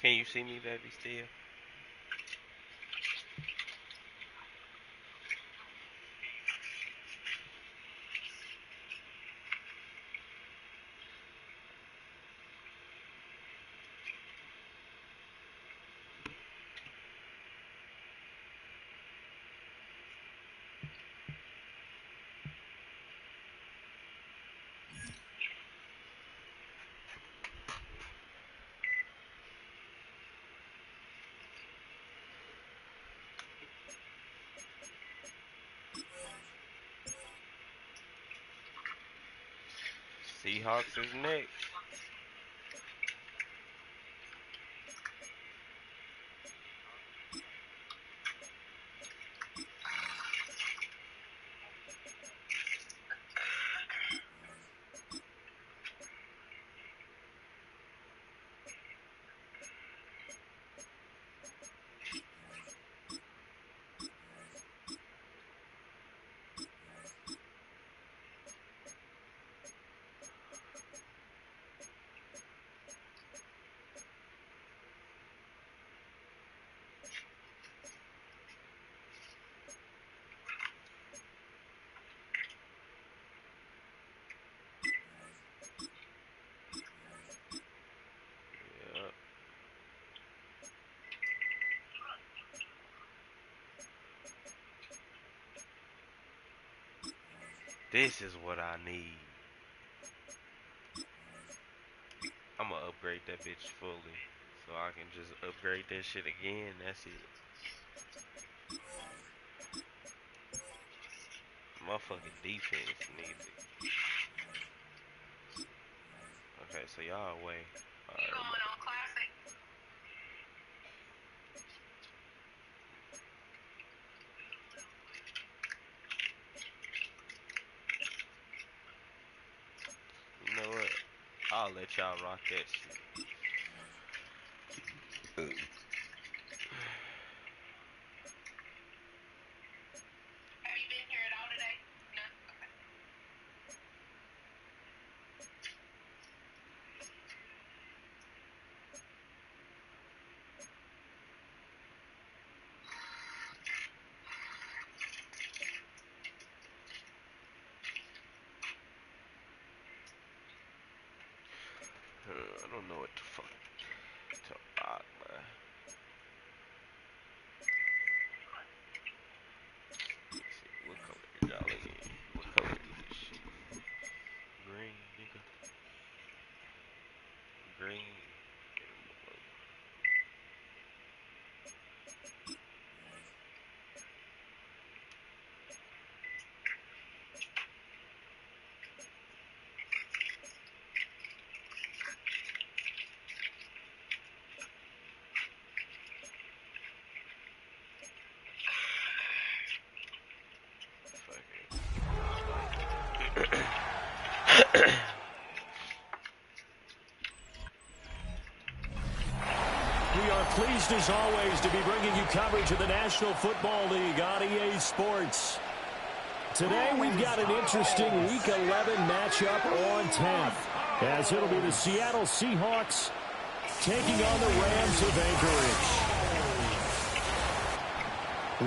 Can you see me, baby, still? Seahawks is next. This is what I need. I'm gonna upgrade that bitch fully, so I can just upgrade that shit again. That's it. Motherfucking defense needs it. Okay, so y'all away. Alright, you know what? I'll let y'all rock that shit. I don't know what the fuck to rock, bruh. Let's see, what color is y'all in? What color is this shit? Green, nigga. Green. We are pleased as always to be bringing you coverage of the National Football League on EA Sports. Today we've got an interesting Week 11 matchup on tap, as it'll be the Seattle Seahawks taking on the Rams of Anchorage.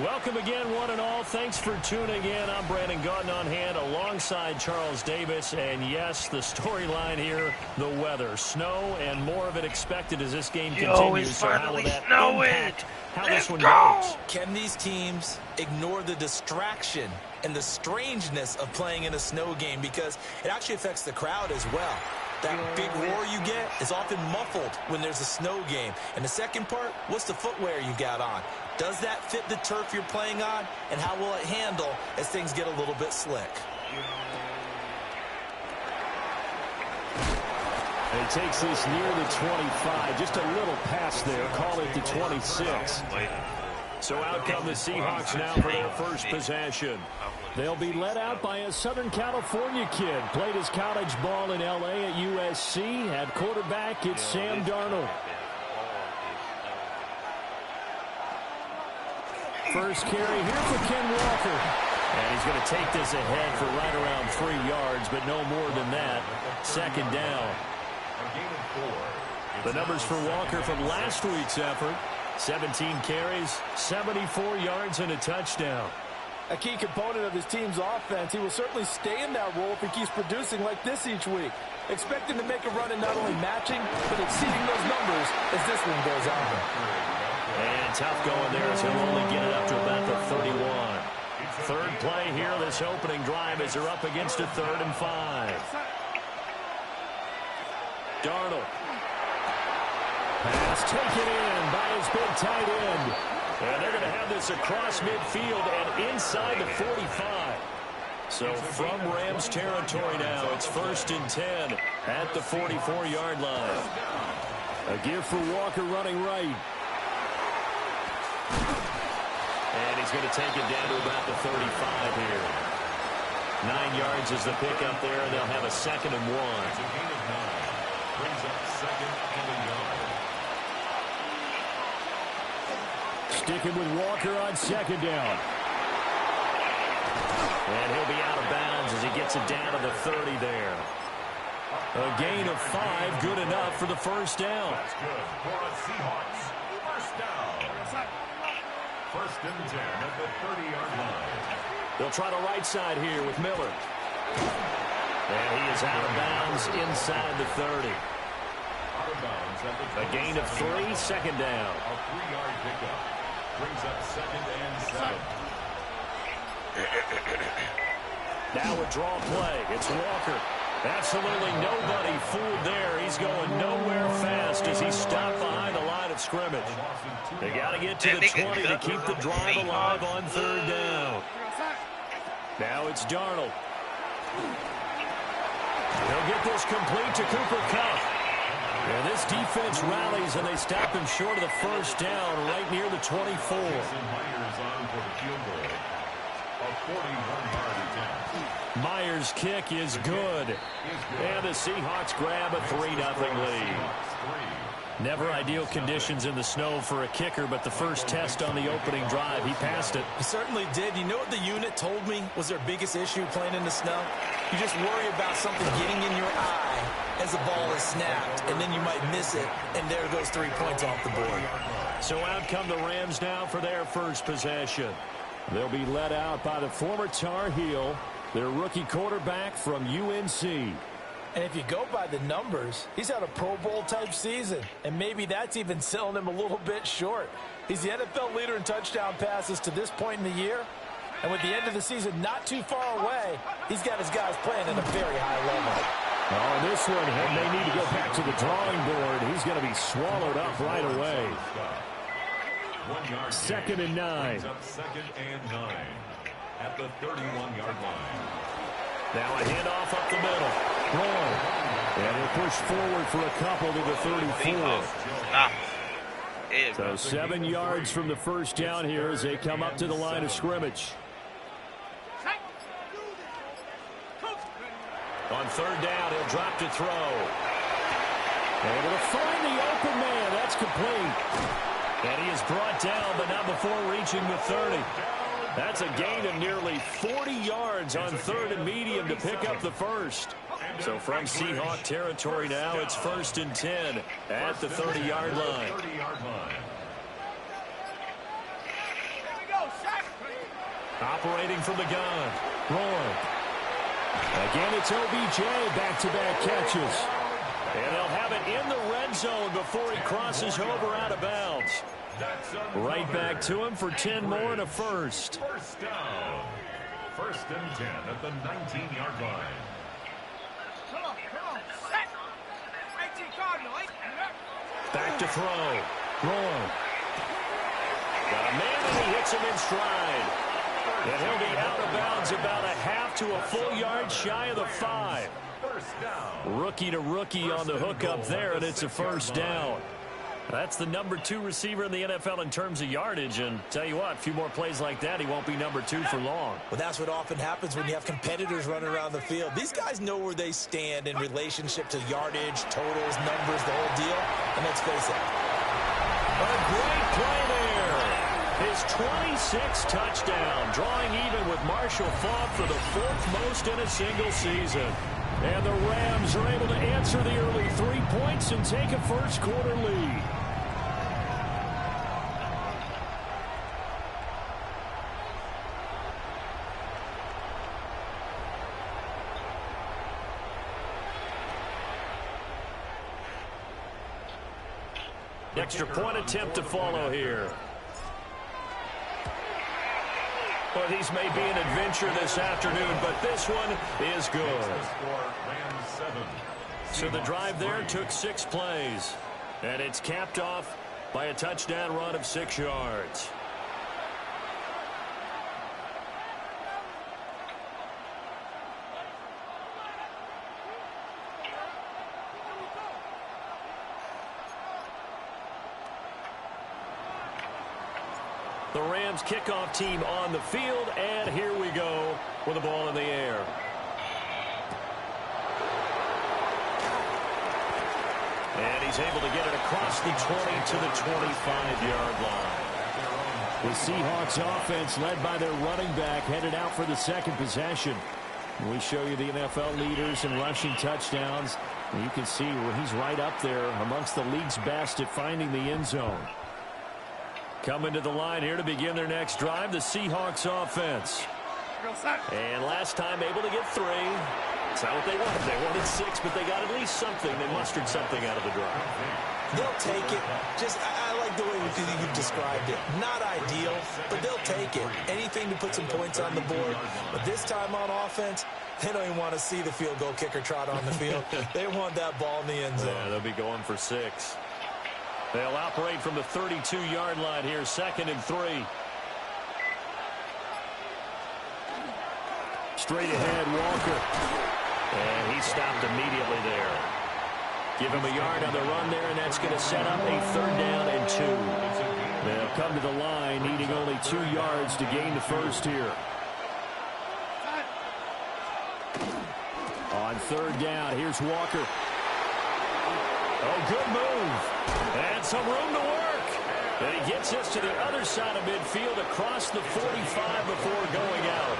Welcome again, one and all. Thanks for tuning in. I'm Brandon Gautin on hand alongside Charles Davis. And yes, the storyline here, the weather. Snow and more of it expected as this game continues. It's so how will finally that snowing. impact how this one goes? Can these teams ignore the distraction and the strangeness of playing in a snow game? Because it actually affects the crowd as well. That big roar you get is often muffled when there's a snow game. And the second part, what's the footwear you got on? Does that fit the turf you're playing on? And how will it handle as things get a little bit slick? And it takes this near the 25. Just a little pass there. Call it the 26. So out come the Seahawks now for their first possession. They'll be led out by a Southern California kid. Played his college ball in L.A. at USC. At quarterback, it's Sam Darnold. First carry here for Ken Walker. And he's going to take this ahead for right around 3 yards, but no more than that. Second down. The numbers for Walker from last week's effort. 17 carries, 74 yards, and a touchdown. A key component of his team's offense. He will certainly stay in that role if he keeps producing like this each week. Expect him to make a run in not only matching, but exceeding those numbers as this one goes on. And tough going there as he'll only get it up to about the 31. Third play here this opening drive as they're up against a 3rd and 5. Darnold. Pass taken in by his big tight end. And they're going to have this across midfield and inside the 45. So from Rams territory now, it's 1st and 10 at the 44-yard line. A give for Walker running right. And he's going to take it down to about the 35 here. 9 yards is the pickup there, and they'll have a 2nd and 1. Brings up 2nd and a yard. Sticking with Walker on 2nd down. And he'll be out of bounds as he gets it down to the 30 there. A gain of 5, good enough for the 1st down. That's good for a Seahawks. 1st down. 1st and 10 at the 30-yard line. They'll try the right side here with Miller. And he is out of bounds inside the 30. Out of bounds at the 20. A gain of 3, 2nd down. A 3-yard pickup. Brings up 2nd and 7. Now a draw play. It's Walker. Absolutely nobody fooled there. He's going nowhere fast as he stopped behind the line of scrimmage. They got to get to the 20 to keep the drive alive on 3rd down. Now it's Darnold. He'll get this complete to Cooper Kupp. And this defense rallies, and they stop him short of the 1st down right near the 24. Myers on for the field goal. A 41-yard attempt. Myers' kick is good. And the Seahawks grab a 3-0 lead. Never ideal conditions in the snow for a kicker, but the first test on the opening drive, he passed it. He certainly did. You know what the unit told me was their biggest issue playing in the snow? You just worry about something getting in your eye as the ball is snapped, and then you might miss it, and there goes 3 points off the board. So out come the Rams now for their first possession. They'll be led out by the former Tar Heel, their rookie quarterback from UNC. And if you go by the numbers, he's had a Pro Bowl-type season, and maybe that's even selling him a little bit short. He's the NFL leader in touchdown passes to this point in the year, and with the end of the season not too far away, he's got his guys playing at a very high level. Oh, and this one, he may need to go back to the drawing board. He's going to be swallowed up right away. 2nd and 9. 2nd and 9 at the 31-yard line. Now a handoff up the middle. Wrong. And he'll push forward for a couple to the 34. So 7 yards from the 1st down here as they come up to the line of scrimmage. On 3rd down, he'll drop to throw. Able to find the open man. That's complete. And he is brought down, but not before reaching the 30. That's a gain of nearly 40 yards on 3rd and medium to pick up the 1st. So from Seahawk territory now, it's 1st and 10 at the 30-yard line. Operating from the gun. Roy. Again, it's OBJ, back-to-back catches. And they'll have it in the red zone before he crosses over out of bounds. Right back to him for 10 more and a 1st. 1st down. 1st and 10 at the 19-yard line. Back to throw. Wrong. Got a man and he hits him in stride. And he'll be out of bounds about a half to a full yard shy of the 5. Rookie to rookie on the hookup there, and it's a 1st down. That's the number 2 receiver in the NFL in terms of yardage. And tell you what, a few more plays like that, he won't be number 2 for long. Well, that's what often happens when you have competitors running around the field. These guys know where they stand in relationship to yardage, totals, numbers, the whole deal. And let's face it. A great play there. His 26th touchdown, drawing even with Marshall Faulk for the 4th most in a single season. And the Rams are able to answer the early 3 points and take a first-quarter lead. Extra point attempt to follow here. Well, these may be an adventure this afternoon, but this one is good. So the drive there took 6 plays, and it's capped off by a touchdown run of 6 yards. The Rams kickoff team on the field, and here we go with the ball in the air. And he's able to get it across the 20 to the 25-yard line. The Seahawks offense, led by their running back, headed out for the second possession. We show you the NFL leaders in rushing touchdowns. You can see where he's right up there amongst the league's best at finding the end zone. Coming to the line here to begin their next drive, the Seahawks offense. And last time able to get 3. That's not what they wanted. They wanted 6, but they got at least something. They mustered something out of the drive. They'll take it. I like the way you've described it. Not ideal, but they'll take it. Anything to put some points on the board. But this time on offense, they don't even want to see the field goal kicker trot on the field. They want that ball in the end zone. Yeah, they'll be going for 6. They'll operate from the 32-yard line here, 2nd and 3. Straight ahead, Walker. And he stopped immediately there. Give him a yard on the run there, and that's going to set up a 3rd down and 2. They'll come to the line, needing only 2 yards to gain the first here. On 3rd down, here's Walker. Oh, good move. And some room to work. And he gets us to the other side of midfield across the 45 before going out.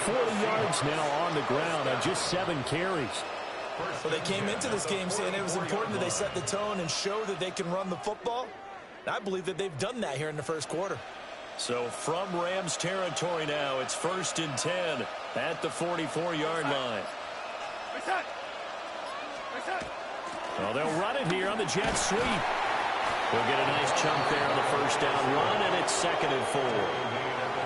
40 yards now on the ground on just 7 carries. Well, they came into this game saying it was important that they set the tone and show that they can run the football. And I believe that they've done that here in the first quarter. So from Rams territory now, it's 1st and 10 at the 44-yard line. Well, they'll run it here on the jet sweep. We'll get a nice chunk there on the first down run, and it's 2nd and 4.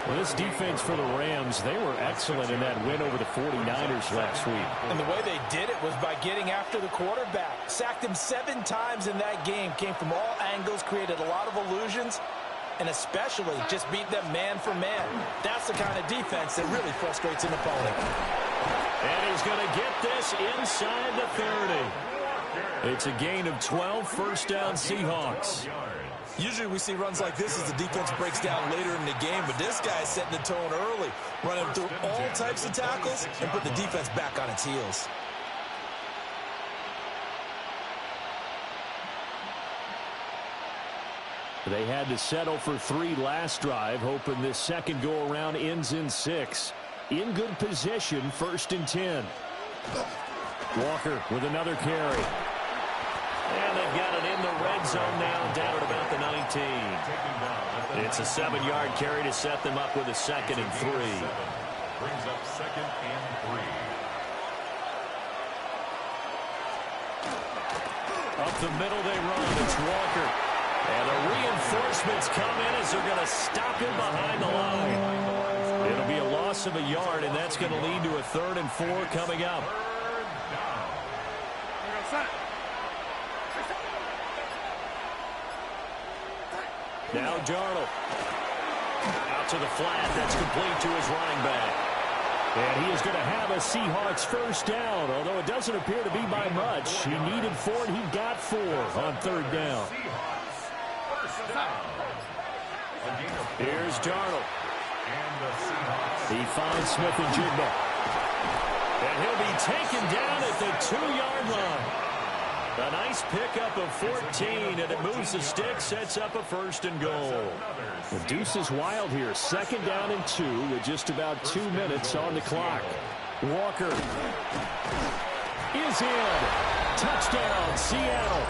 Well, this defense for the Rams, they were excellent in that win over the 49ers last week. And the way they did it was by getting after the quarterback. Sacked him 7 times in that game. Came from all angles, created a lot of illusions, and especially just beat them man for man. That's the kind of defense that really frustrates an opponent. And he's going to get this inside the 30. It's a gain of 12, 1st down Seahawks. Usually we see runs like this as the defense breaks down later in the game, but this guy is setting the tone early, running through all types of tackles and put the defense back on its heels. They had to settle for 3 last drive, hoping this second go-around ends in 6. In good position, 1st and 10. Walker with another carry. And they've got it in the red zone now, down at about the 19. It's a 7-yard carry to set them up with a 2nd and 3. Brings up 2nd and 3. Up the middle they run. It's Walker. And the reinforcements come in as they're going to stop him behind the line. It'll be a loss of a yard, and that's going to lead to a 3rd and 4 coming up. Now Darnold. Out to the flat. That's complete to his running back. And he is going to have a Seahawks first down, although it doesn't appear to be by much. He needed 4, and he got 4 on third down. Here's Darnold. He finds Smith and Jigba. And he'll be taken down at the 2-yard line. A nice pickup of 14, and it moves the stick, sets up a first and goal. The deuce is wild here. 2nd down and 2 with just about 2 minutes on the clock. Walker is in. Touchdown, Seattle.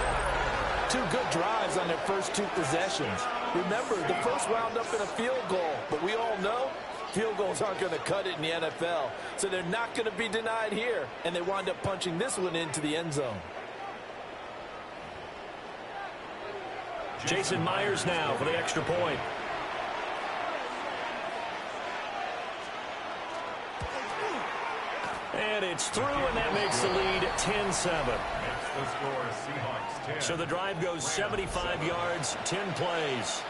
2 good drives on their first 2 possessions. Remember, the first wound up in a field goal, but we all know field goals aren't going to cut it in the NFL, so they're not going to be denied here, and they wind up punching this one into the end zone. Jason Myers now for the extra point. And it's through, and that makes the lead 10-7. So the drive goes 75 yards, 10 plays.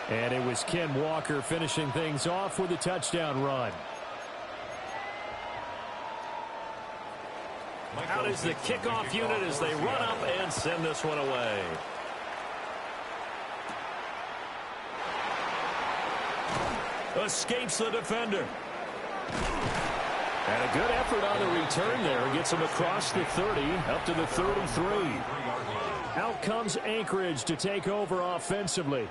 And it was Ken Walker finishing things off with a touchdown run. Out is the kickoff unit as they run up and send this one away. Escapes the defender. And a good effort on the return there. Gets him across the 30, up to the 33. Out comes Anchorage to take over offensively.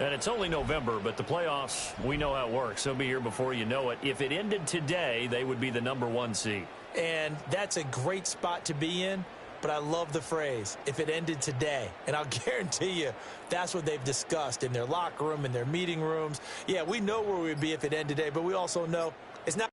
And it's only November, but the playoffs, we know how it works. They'll be here before you know it. If it ended today, they would be the #1 seed. And that's a great spot to be in. But I love the phrase, if it ended today. And I'll guarantee you, that's what they've discussed in their locker room, in their meeting rooms. Yeah, we know where we'd be if it ended today, but we also know it's not.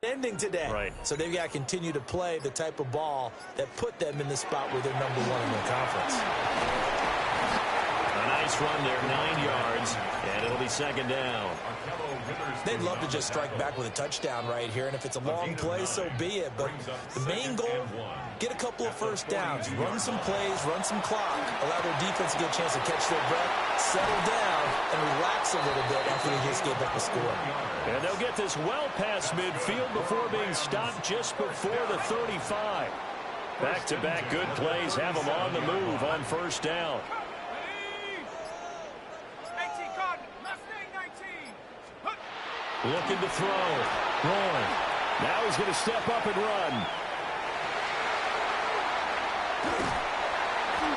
ending today. Right. So they've got to continue to play the type of ball that put them in the spot where they're #1 in their conference. A nice run there, 9 yards, and it'll be second down. They'd love to just strike back with a touchdown right here, and if it's a long play, so be it. But the main goal, get a couple of first downs, run some plays, run some clock, allow their defense to get a chance to catch their breath, settle down, and relax a little bit after they just gave up a score. And they'll get this well past midfield before being stopped just before the 35. Back-to-back good plays have them on the move on first down. Looking to throw. Rolling. Now he's going to step up and run.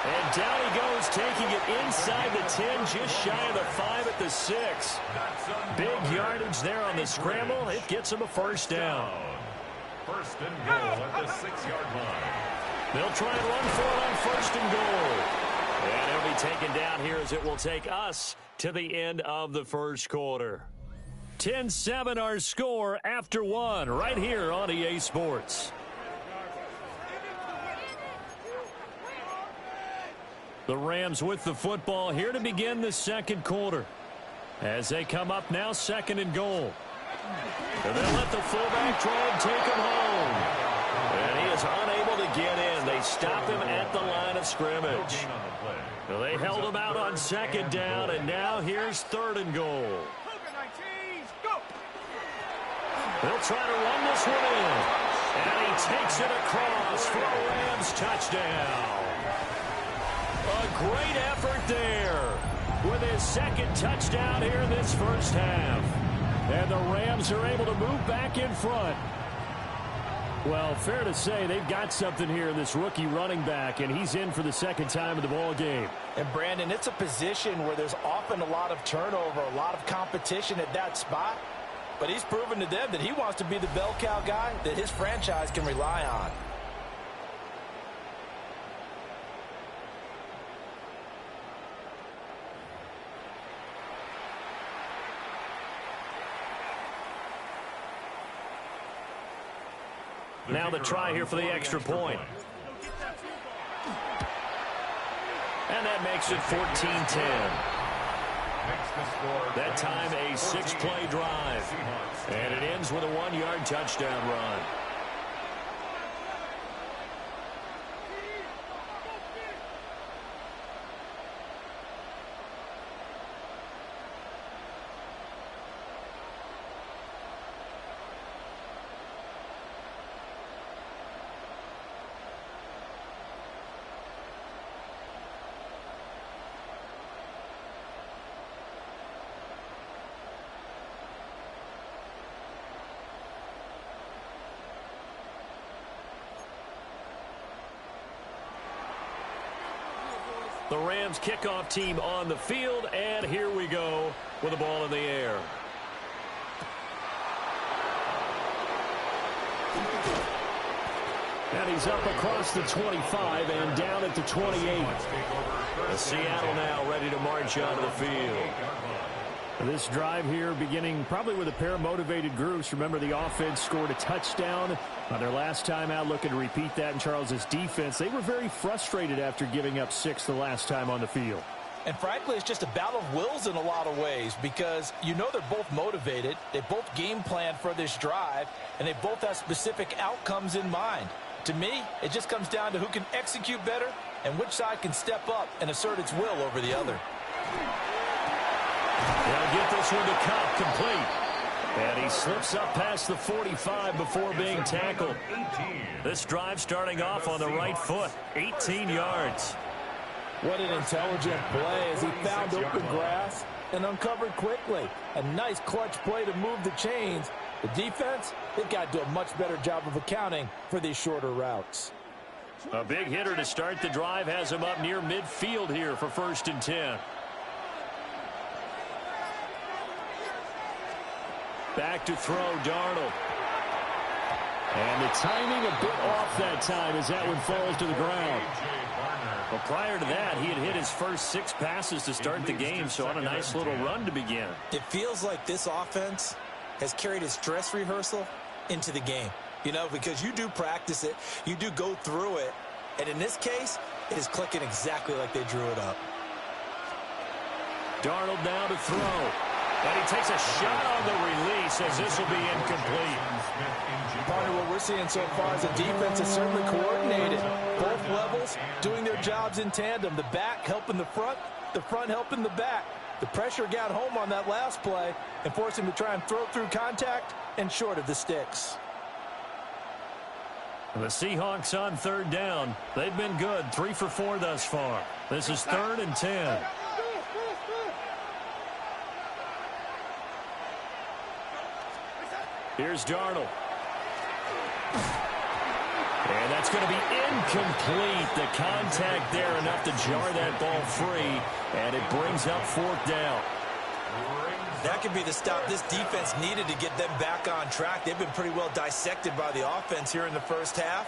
And down he goes, taking it inside the 10, just shy of the 5 at the 6. Big yardage there on the scramble. It gets him a first down. First and goal at the 6-yard line. They'll try and run for it on first and goal. And it'll be taken down here as it will take us to the end of the first quarter. 10-7 our score after 1 right here on EA Sports. The Rams with the football here to begin the second quarter. As they come up now, second and goal. And they'll let the fullback try and take him home. And he is unable to get in. They stop him at the line of scrimmage. Well, they held him out on second down, and now here's third and goal. They'll try to run this one in. And he takes it across for a Rams touchdown. A great effort there with his second touchdown here in this first half. And the Rams are able to move back in front. Well, fair to say they've got something here in this rookie running back, and he's in for the second time in the ball game. And, Brandon, it's a position where there's often a lot of turnover, a lot of competition at that spot. But he's proven to them that he wants to be the bell cow guy that his franchise can rely on. Now the try here for the extra point. And that makes it 14-10. That time a 6-play drive. And it ends with a 1-yard touchdown run. The Rams kickoff team on the field, and here we go with the ball in the air. And he's up across the 25 and down at the 28. Seattle now ready to march onto the field. This drive here beginning probably with a pair of motivated groups. Remember, the offense scored a touchdown on their last time out, looking to repeat that in Charles's defense. They were very frustrated after giving up 6 the last time on the field. And frankly, it's just a battle of wills in a lot of ways because you know they're both motivated. They both game plan for this drive, and they both have specific outcomes in mind. To me, it just comes down to who can execute better and which side can step up and assert its will over the other. They'll get this one to Cup, complete. And he slips up past the 45 before being tackled. This drive starting off on the right foot, 18 yards. What an intelligent play as he found open grass and uncovered quickly. A nice clutch play to move the chains. The defense, they've got to do a much better job of accounting for these shorter routes. A big hitter to start the drive has him up near midfield here for 1st and 10. Back to throw, Darnold. And the timing a bit off that time as that one falls to the ground. Well, prior to that, he had hit his first 6 passes to start the game, so on a nice little run to begin. It feels like this offense has carried its dress rehearsal into the game, you know, because you do practice it, you do go through it, and in this case, it is clicking exactly like they drew it up. Darnold now to throw. And he takes a shot on the release as this will be incomplete. Part of what we're seeing so far is the defense is certainly coordinated. Both levels doing their jobs in tandem. The back helping the front helping the back. The pressure got home on that last play and forced him to try and throw through contact and short of the sticks. The Seahawks on third down. They've been good, 3 for 4 thus far. This is 3rd and 10. Here's Darnold. And that's going to be incomplete. The contact there enough to jar that ball free, and it brings up 4th down. That could be the stop this defense needed to get them back on track. They've been pretty well dissected by the offense here in the first half.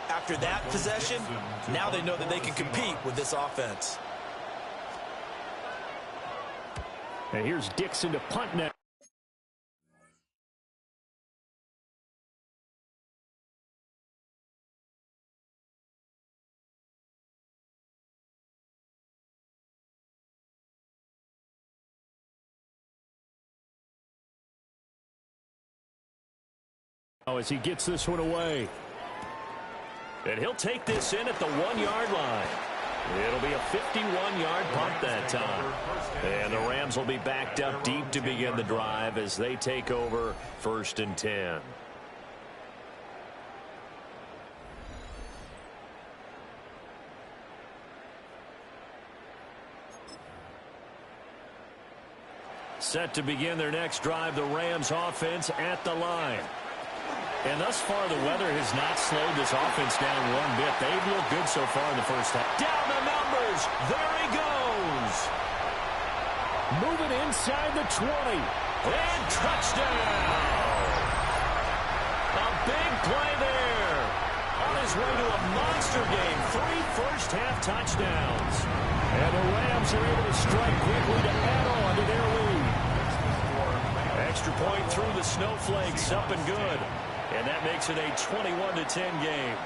After that possession, now they know that they can compete with this offense. And here's Dixon to punt now. As he gets this one away. And he'll take this in at the 1-yard line. It'll be a 51-yard punt that time. And the Rams will be backed up deep to begin the drive as they take over 1st and 10. Set to begin their next drive, the Rams offense at the line. And thus far, the weather has not slowed this offense down one bit. They've looked good so far in the first half. Down the numbers. There he goes. Moving inside the 20. And touchdown. A big play there. On his way to a monster game. 3 first-half touchdowns. And the Rams are able to strike quickly to add on to their lead. Extra point through the snowflakes. Up and good. And that makes it a 21-10 game.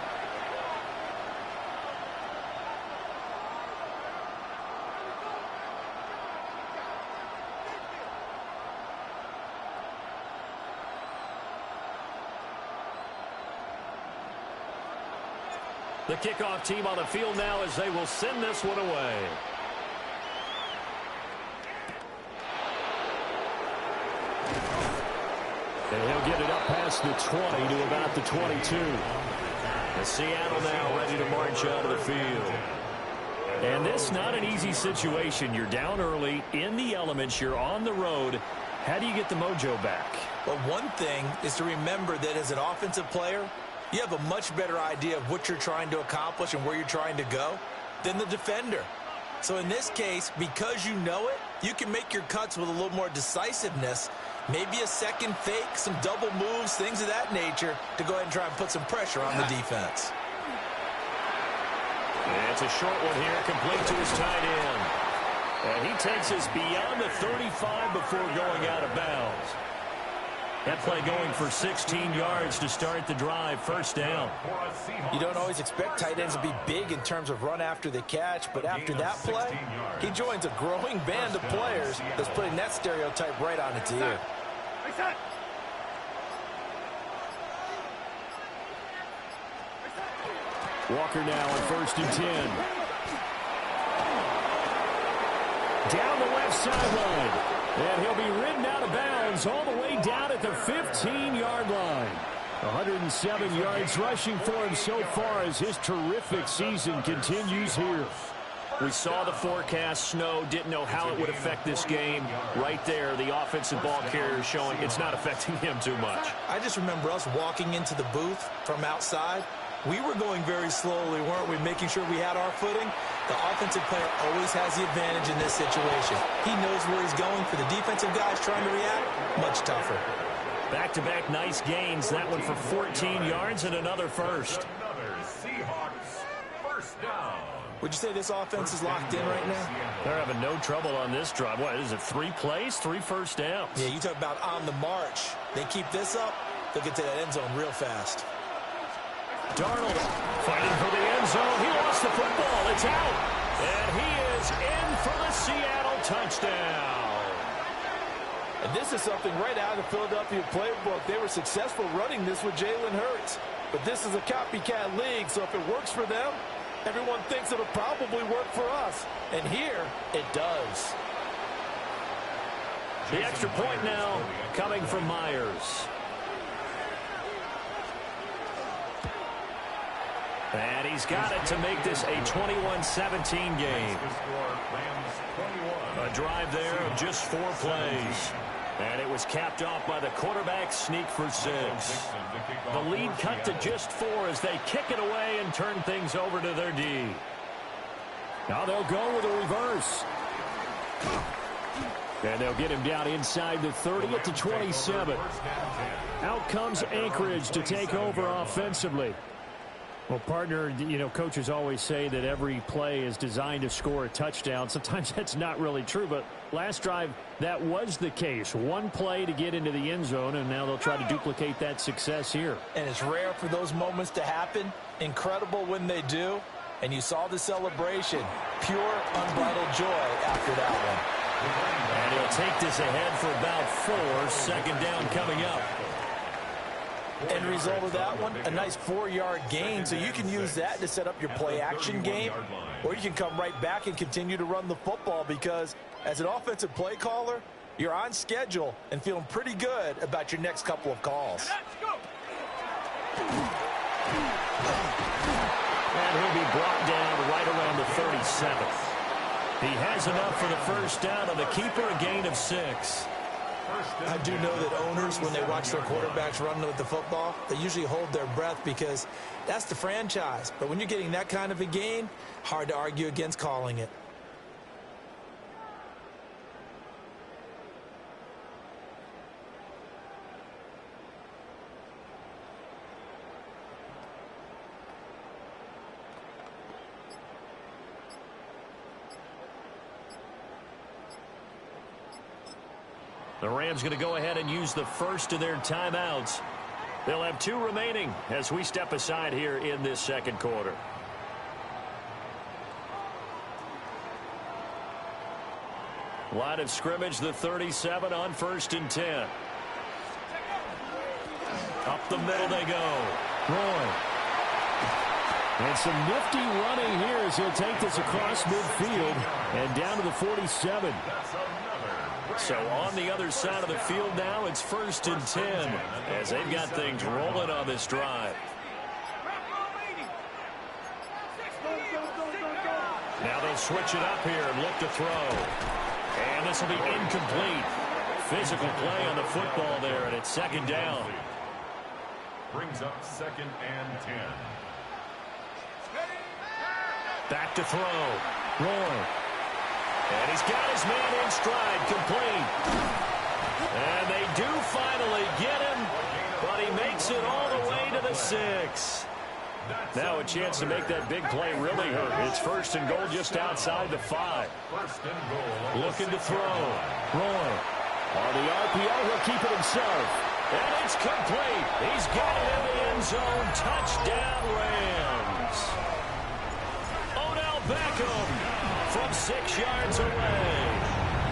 The kickoff team on the field now as they will send this one away. And he'll get it up past the 20 to about the 22. And Seattle now ready to march out of the field. And this not an easy situation. You're down early, in the elements, you're on the road. How do you get the mojo back? Well, one thing is to remember that as an offensive player, you have a much better idea of what you're trying to accomplish and where you're trying to go than the defender. So in this case, because you know it, you can make your cuts with a little more decisiveness. Maybe a second fake, some double moves, things of that nature to go ahead and try and put some pressure on the defense. And it's a short one here, complete to his tight end. And he takes us beyond the 35 before going out of bounds. That play going for 16 yards to start the drive, 1st down. You don't always expect tight ends to be big in terms of run after the catch, but after that play, he joins a growing band of players that's putting that stereotype right on its ear. Walker now on 1st and 10. Down the left sideline. And he'll be ridden out of bounds all the way down at the 15-yard line. 107 yards rushing for him so far as his terrific season continues here. We saw the forecast, snow, didn't know how it would affect this game. Right there, the offensive ball carrier showing it's not affecting him too much. I just remember us walking into the booth from outside. We were going very slowly, weren't we, making sure we had our footing? The offensive player always has the advantage in this situation. He knows where he's going. For the defensive guys trying to react, much tougher. Back-to-back nice gains. That one for 14 yards and another first. Another Seahawks first down. Would you say this offense is locked in right now? They're having no trouble on this drive. What is it, 3 plays, 3 first downs? Yeah, you talk about on the march. They keep this up, they'll get to that end zone real fast. Darnold fighting for the end zone. He lost the football. It's out. And he is in for the Seattle touchdown. And this is something right out of the Philadelphia playbook. They were successful running this with Jalen Hurts. But this is a copycat league, so if it works for them, everyone thinks it'll probably work for us. And here, it does. The extra point now coming from Myers. And he's got it to make this a 21-17 game. A drive there of just 4 plays. And it was capped off by the quarterback sneak for 6. The lead cut to just 4 as they kick it away and turn things over to their D. Now they'll go with a reverse. And they'll get him down inside the 30 at the 27. Out comes Anchorage to take over offensively. Well, partner, you know, coaches always say that every play is designed to score a touchdown. Sometimes that's not really true, but last drive, that was the case. 1 play to get into the end zone, and now they'll try to duplicate that success here. And it's rare for those moments to happen. Incredible when they do. And you saw the celebration. Pure, unbridled joy after that one. And he'll take this ahead for about 4. Second down coming up. End result of that one, a nice 4-yard gain, so you can use that to set up your play-action game, or you can come right back and continue to run the football because as an offensive play caller, you're on schedule and feeling pretty good about your next couple of calls. And he'll be brought down right around the 37th. He has enough for the first down on the keeper, a gain of 6. I do know that owners, when they watch their quarterbacks run with the football, they usually hold their breath because that's the franchise. But when you're getting that kind of a gain, hard to argue against calling it. The Rams going to go ahead and use the first of their timeouts. They'll have 2 remaining as we step aside here in this second quarter. Line of scrimmage, the 37 on 1st and 10. Up the middle they go. Roy. And some nifty running here as he'll take this across midfield and down to the 47. So on the other side of the field now, it's 1st and 10 as they've got things rolling on this drive. Now they'll switch it up here and look to throw. And this will be incomplete. Physical play on the football there, and it's 2nd down. Brings up 2nd and 10. Back to throw. Roy. And he's got his man in stride, complete. And they do finally get him, but he makes it all the way to the 6. Now a chance to make that big play really hurt. It's 1st and goal just outside the 5. Looking to throw. Roy. On the RPO, he'll keep it himself. And it's complete. He's got it in the end zone. Touchdown, Rams. Odell Beckham from 6 yards away.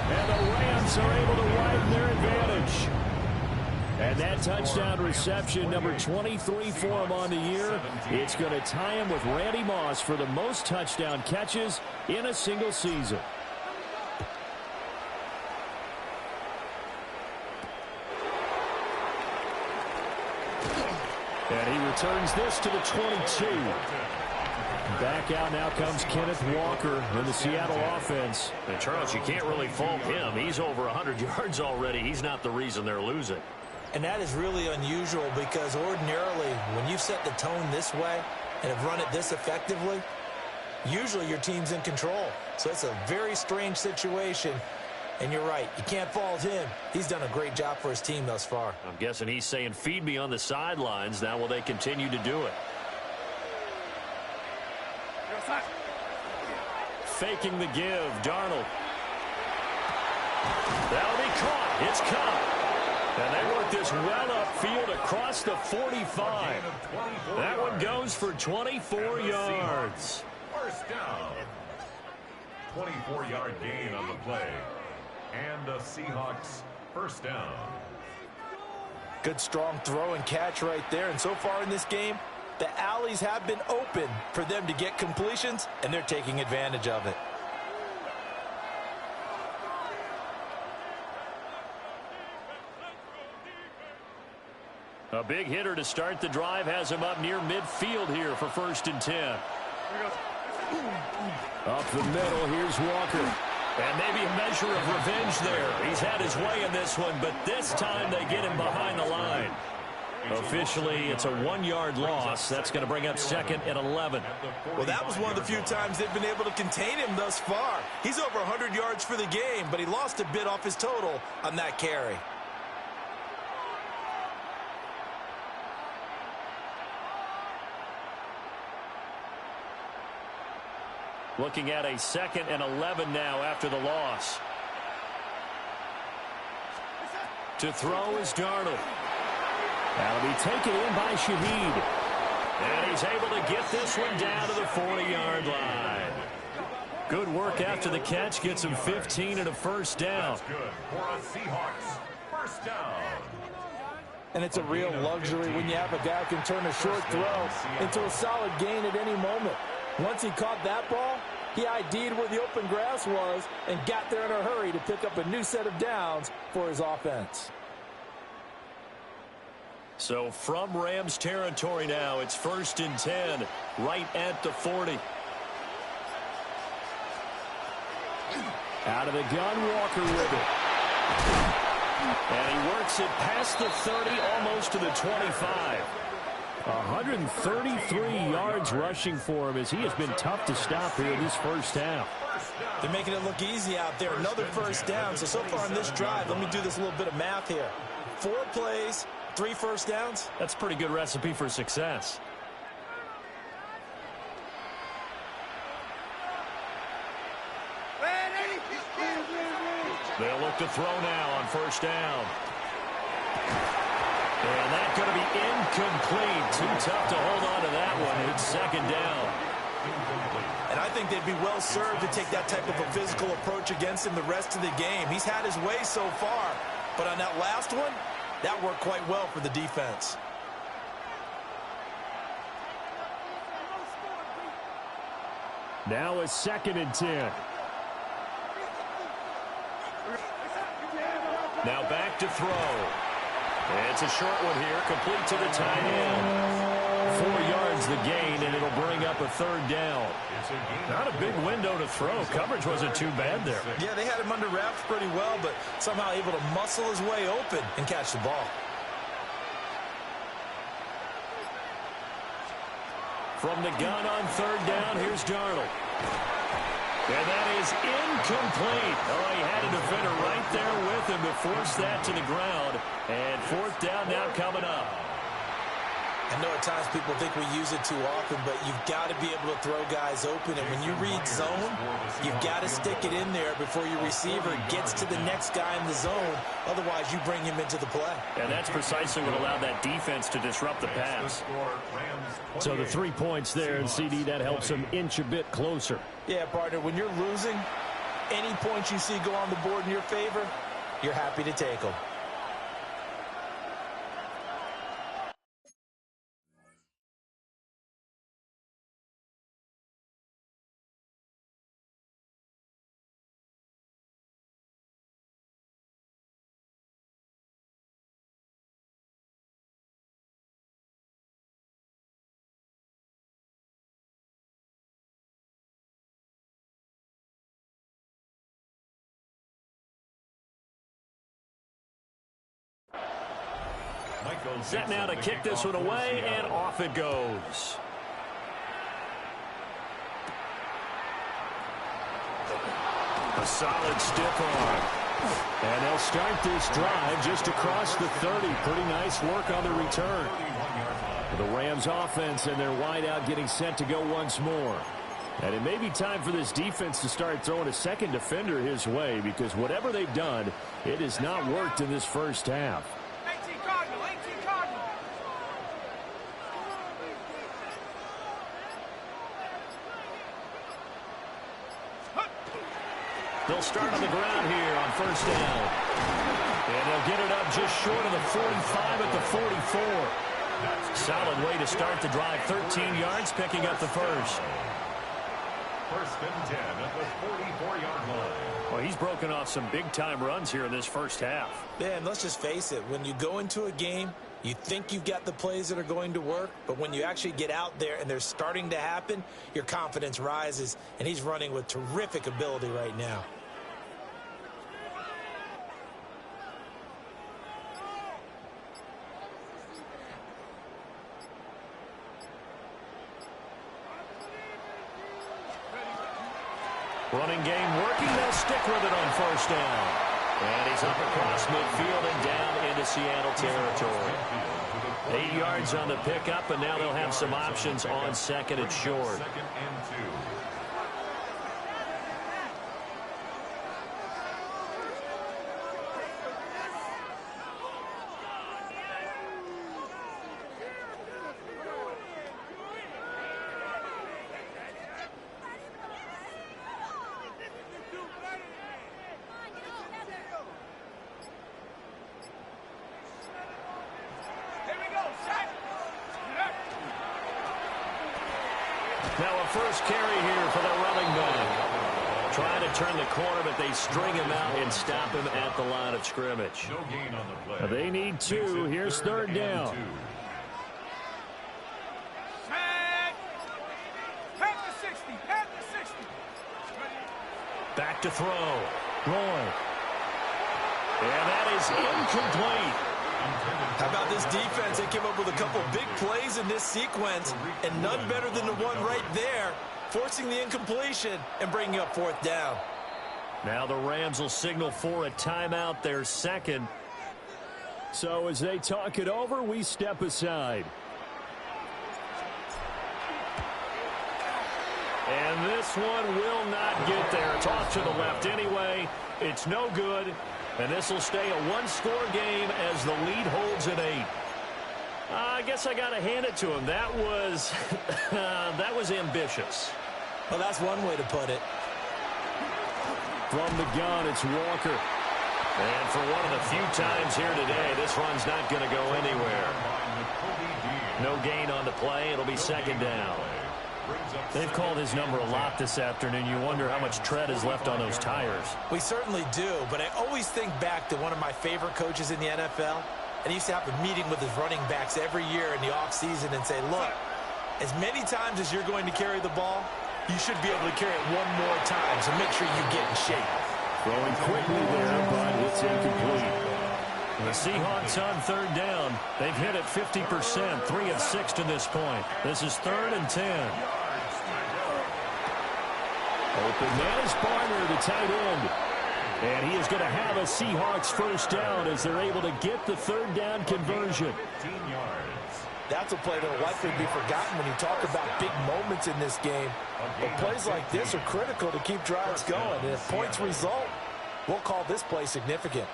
And the Rams are able to widen their advantage. And that touchdown reception, number 23 for him on the year, it's going to tie him with Randy Moss for the most touchdown catches in a single season. And he returns this to the 22. Back out now comes Kenneth Walker in the Seattle offense. And Charles, you can't really fault him. He's over 100 yards already. He's not the reason they're losing. And that is really unusual because ordinarily when you've set the tone this way and have run it this effectively, usually your team's in control. So it's a very strange situation. And you're right, you can't fault him. He's done a great job for his team thus far. I'm guessing he's saying, feed me on the sidelines. Now will they continue to do it? Faking the give, Darnold. That'll be caught. It's caught. And they work this well upfield across the 45. That one goes for 24 yards. First down. 24-yard gain on the play. And the Seahawks first down. Good strong throw and catch right there. And so far in this game, the alleys have been open for them to get completions, and they're taking advantage of it. A big hitter to start the drive has him up near midfield here for 1st and 10. Up the middle, here's Walker. And maybe a measure of revenge there. He's had his way in this one, but this time they get him behind the line. Officially, it's a 1-yard loss. That's going to bring up 2nd and 11. Well, that was one of the few times they've been able to contain him thus far. He's over 100 yards for the game, but he lost a bit off his total on that carry. Looking at a 2nd and 11 now after the loss. To throw is Darnold. That'll be taken in by Shaheed. And he's able to get this one down to the 40-yard line. Good work after the catch. Gets him 15 and a 1st down. That's good for a Seahawks first down. And it's a real luxury when you have a guy who can turn a short throw into a solid gain at any moment. Once he caught that ball, he ID'd where the open grass was and got there in a hurry to pick up a new set of downs for his offense. So from Rams territory now, it's 1st and 10, right at the 40. Out of the gun, Walker with it. And he works it past the 30, almost to the 25. 133 yards rushing for him as he has been tough to stop here in this first half. They're making it look easy out there. Another first down. So far on this drive, let me do this little bit of math here. 4 plays, 3 first downs. That's a pretty good recipe for success. They'll look to throw now on 1st down. And that's going to be incomplete. Too tough to hold on to that one. It's 2nd down. And I think they'd be well served to take that type of a physical approach against him the rest of the game. He's had his way so far. But on that last one, that worked quite well for the defense. Now a 2nd and 10. Now back to throw. It's a short one here, complete to the tight end. 4 yards the gain, and it'll bring up a 3rd down. Not a big window to throw. Coverage wasn't too bad there. Yeah, they had him under wraps pretty well, but somehow able to muscle his way open and catch the ball. From the gun on 3rd down, here's Darnold. And that is incomplete. Oh, he had a defender right there with him to force that to the ground. And 4th down now coming up. I know at times people think we use it too often, but you've got to be able to throw guys open. And when you read zone, you've got to stick it in there before your receiver gets to the next guy in the zone. Otherwise, you bring him into the play. And that's precisely what allowed that defense to disrupt the pass. So the 3 points there, and CD, that helps them inch a bit closer. Yeah, partner, when you're losing, any points you see go on the board in your favor, you're happy to take them. Set now to kick this one away, and off it goes. A solid stiff arm. And they'll start this drive just across the 30. Pretty nice work on the return. The Rams offense and their wideout getting set to go once more. And it may be time for this defense to start throwing a second defender his way, because whatever they've done, it has not worked in this first half. 18 Cardinal, 18 Cardinal. They'll start on the ground here on first down. And they'll get it up just short of the 45 at the 44. Solid way to start the drive. 13 yards, picking up the first. First and 10 at the 44-yard line. Well, he's broken off some big-time runs here in this first half. Yeah, and let's just face it. When you go into a game, you think you've got the plays that are going to work, but when you actually get out there and they're starting to happen, your confidence rises, and he's running with terrific ability right now. Running game working. They'll stick with it on first down. And he's up across midfield and down into Seattle territory. 8 yards on the pickup, and now they'll have some options on second and short. Second and 2. Now a first carry here for the running back. Trying to turn the corner, but they string him out and stop him at the line of scrimmage. No gain on the play. They need two. Here's third down. Back to throw. Roy. And that is incomplete. How about this defense? They came up with a couple big plays in this sequence, and none better than the one right there, forcing the incompletion and bringing up fourth down. Now the Rams will signal for a timeout, their second. So as they talk it over, we step aside. And this one will not get there. It's off to the left anyway. It's no good. And this will stay a one-score game as the lead holds at 8. I guess I got to hand it to him. That was that was ambitious. Well, that's one way to put it. From the gun, it's Walker. And for one of the few times here today, this run's not going to go anywhere. No gain on the play. It'll be second down. They've called his number a lot this afternoon. You wonder how much tread is left on those tires. We certainly do, but I always think back to one of my favorite coaches in the NFL, and he used to have a meeting with his running backs every year in the offseason and say, look, as many times as you're going to carry the ball, you should be able to carry it one more time, so make sure you get in shape. Throwing quickly there, but it's incomplete. The Seahawks on third down. They've hit it 50%, 3 of 6 to this point. This is 3rd and 10. Open man is Barner, the tight end. And he is going to have a Seahawks first down as they're able to get the third down conversion. 15 yards. That's a play that will likely be forgotten when you talk about big moments in this game. But plays like this are critical to keep drives going. And if points result, we'll call this play significant.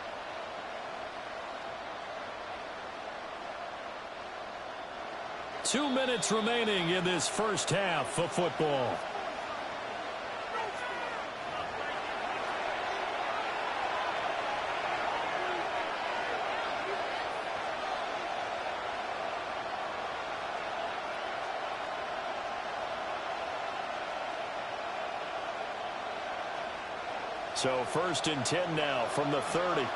Two minutes remaining in this first half of football. So first and 10 now from the 30.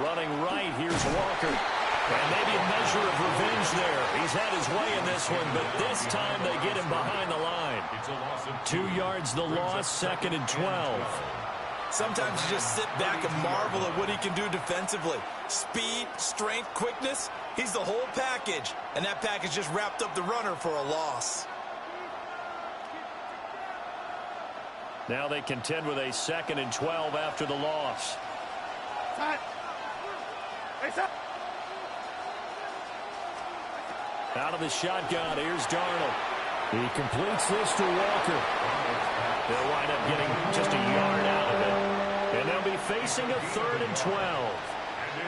Running right, here's Walker. And maybe a measure of revenge there. He's had his way in this one, but this time they get him behind the line. 2 yards the loss, 2nd and 12. Sometimes you just sit back and marvel at what he can do defensively. Speed, strength, quickness, he's the whole package. And that package just wrapped up the runner for a loss. Now they contend with a 2nd and 12 after the loss. Out of the shotgun, here's Darnold. He completes this to Walker. They'll wind up getting just a yard out of it. And they'll be facing a 3rd and 12.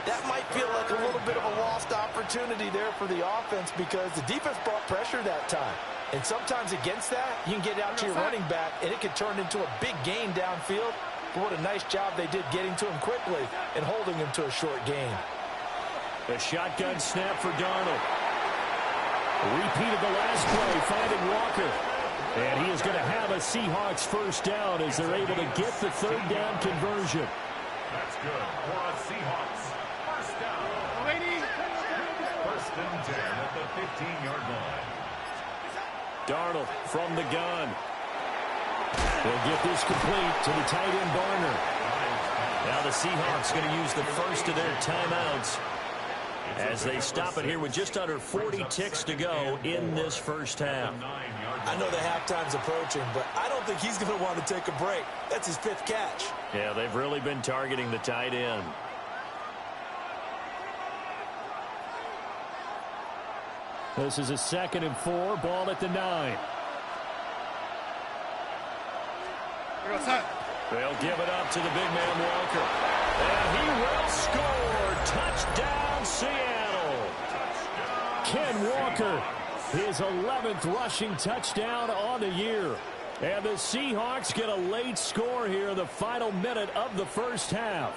That might feel like a little bit of a lost opportunity there for the offense because the defense brought pressure that time. And sometimes against that, you can get out to your running back, and it can turn into a big gain downfield. But what a nice job they did getting to him quickly and holding him to a short gain. The shotgun snap for Darnold. Repeat of the last play, finding Walker. And he is going to have a Seahawks first down as they're able to get the 3rd down conversion. That's good for a Seahawks. First down. 1st and 10 at the 15-yard line. Darnold from the gun. They'll get this complete to the tight end Barner. Now the Seahawks going to use the first of their timeouts as they stop it here with just under 40 ticks to go in this first half. I know the halftime's approaching, but I don't think he's going to want to take a break. That's his 5th catch. Yeah, they've really been targeting the tight end. This is a 2nd and 4, ball at the 9. They'll give it up to the big man Walker. And he will score. Touchdown, Seattle. Ken Walker, his 11th rushing touchdown on the year. And the Seahawks get a late score here in the final minute of the first half.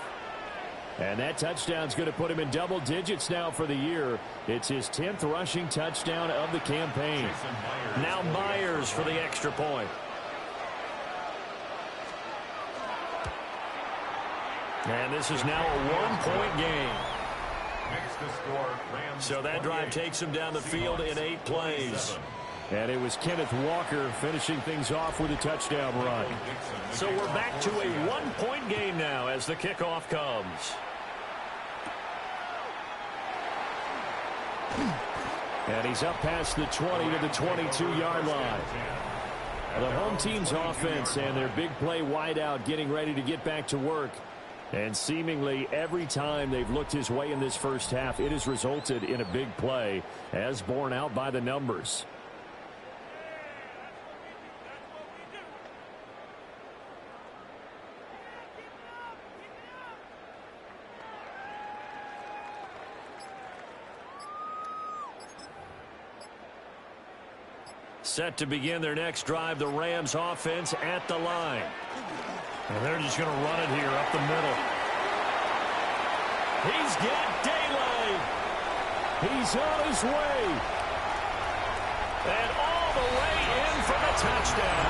And that touchdown's going to put him in double digits now for the year. It's his 10th rushing touchdown of the campaign. Now Myers for the extra point. And this is now a 1-point game. So that drive takes him down the field in 8 plays. And it was Kenneth Walker finishing things off with a touchdown run. So we're back to a 1-point game now as the kickoff comes. And he's up past the 20 to the 22-yard line. The home team's offense and their big play wideout getting ready to get back to work. And seemingly every time they've looked his way in this first half, it has resulted in a big play, as borne out by the numbers. Set to begin their next drive, the Rams offense at the line. And they're just going to run it here up the middle. He's got daylight. He's on his way. And all the way in for the touchdown.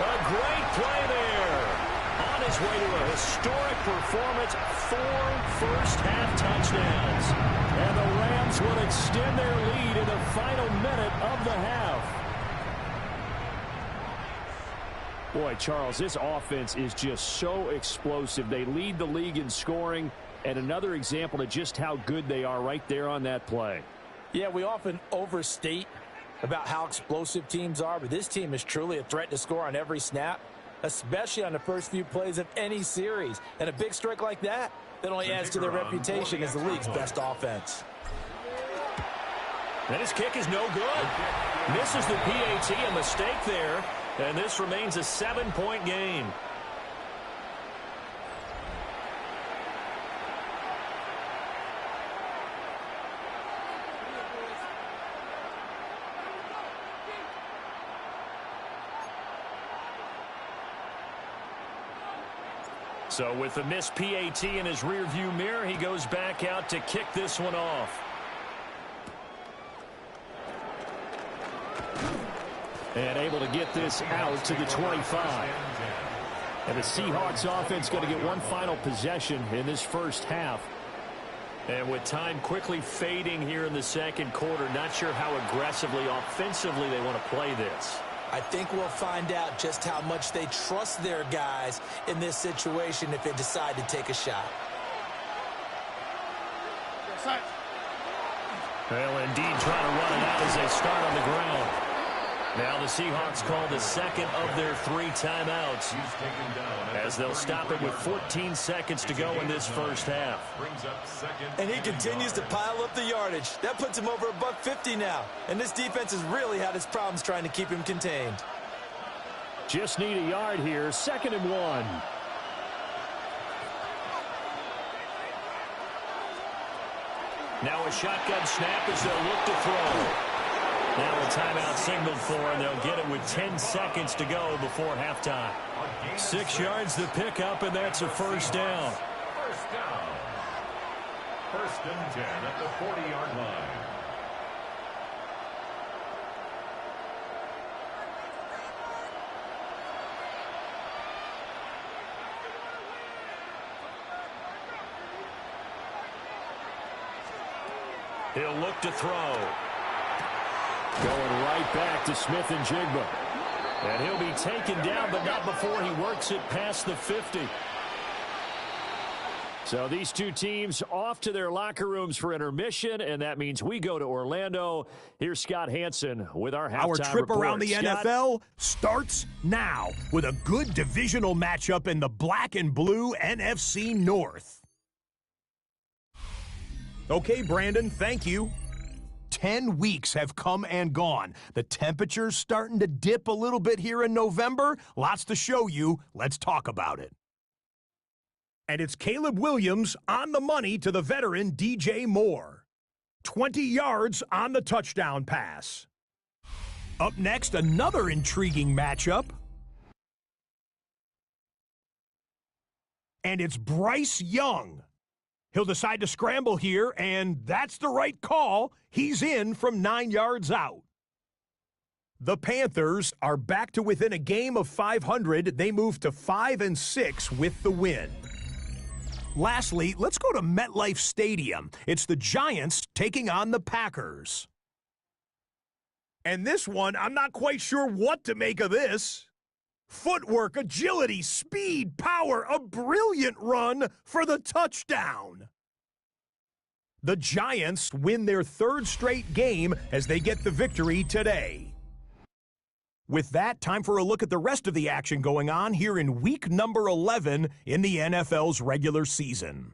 A great play there. On his way to a historic performance, 4 first-half touchdowns. And the Rams will extend their lead in the final minute of the half. Boy, Charles, this offense is just so explosive. They lead the league in scoring, and another example of just how good they are right there on that play. Yeah, we often overstate about how explosive teams are, but this team is truly a threat to score on every snap, especially on the first few plays of any series. And a big strike like that only adds to their reputation as the league's best offense. And his kick is no good. Misses the PAT, a mistake there. And this remains a 7-point game. So with the missed PAT in his rearview mirror, he goes back out to kick this one off. And able to get this out to the 25. And the Seahawks offense going to get one final possession in this first half. And with time quickly fading here in the second quarter, not sure how aggressively, offensively they want to play this. I think we'll find out just how much they trust their guys in this situation if they decide to take a shot. Well, indeed, trying to run it out as they start on the ground. Now the Seahawks call the second of their 3 timeouts, as they'll stop it with 14 seconds to go in this first half. And he continues to pile up the yardage. That puts him over $150 now. And this defense has really had its problems trying to keep him contained. Just need a yard here, 2nd and 1. Now a shotgun snap as they'll look to throw. Now a timeout signaled for, and they'll get it with 10 seconds to go before halftime. 6 yards to pick up, and that's a first down. First down. 1st and 10 at the 40-yard line. He'll look to throw. Going right back to Smith and Jigba. And he'll be taken down, but not before he works it past the 50. So these two teams off to their locker rooms for intermission, and that means we go to Orlando. Here's Scott Hansen with our halftime report. Our trip around the Scott? NFL starts now with a good divisional matchup in the black and blue NFC North. Okay, Brandon, thank you. 10 weeks have come and gone. The temperature's starting to dip a little bit here in November. Lots to show you. Let's talk about it. And it's Caleb Williams on the money to the veteran DJ Moore. 20 yards on the touchdown pass. Up next, another intriguing matchup. And it's Bryce Young. He'll decide to scramble here, and that's the right call. He's in from 9 yards out. The Panthers are back to within a game of 500. They move to 5-6 with the win. Lastly, let's go to MetLife Stadium. It's the Giants taking on the Packers. And this one, I'm not quite sure what to make of this. Footwork, agility, speed, power, a brilliant run for the touchdown. The Giants win their 3rd straight game as they get the victory today. With that, time for a look at the rest of the action going on here in week number 11 in the NFL's regular season.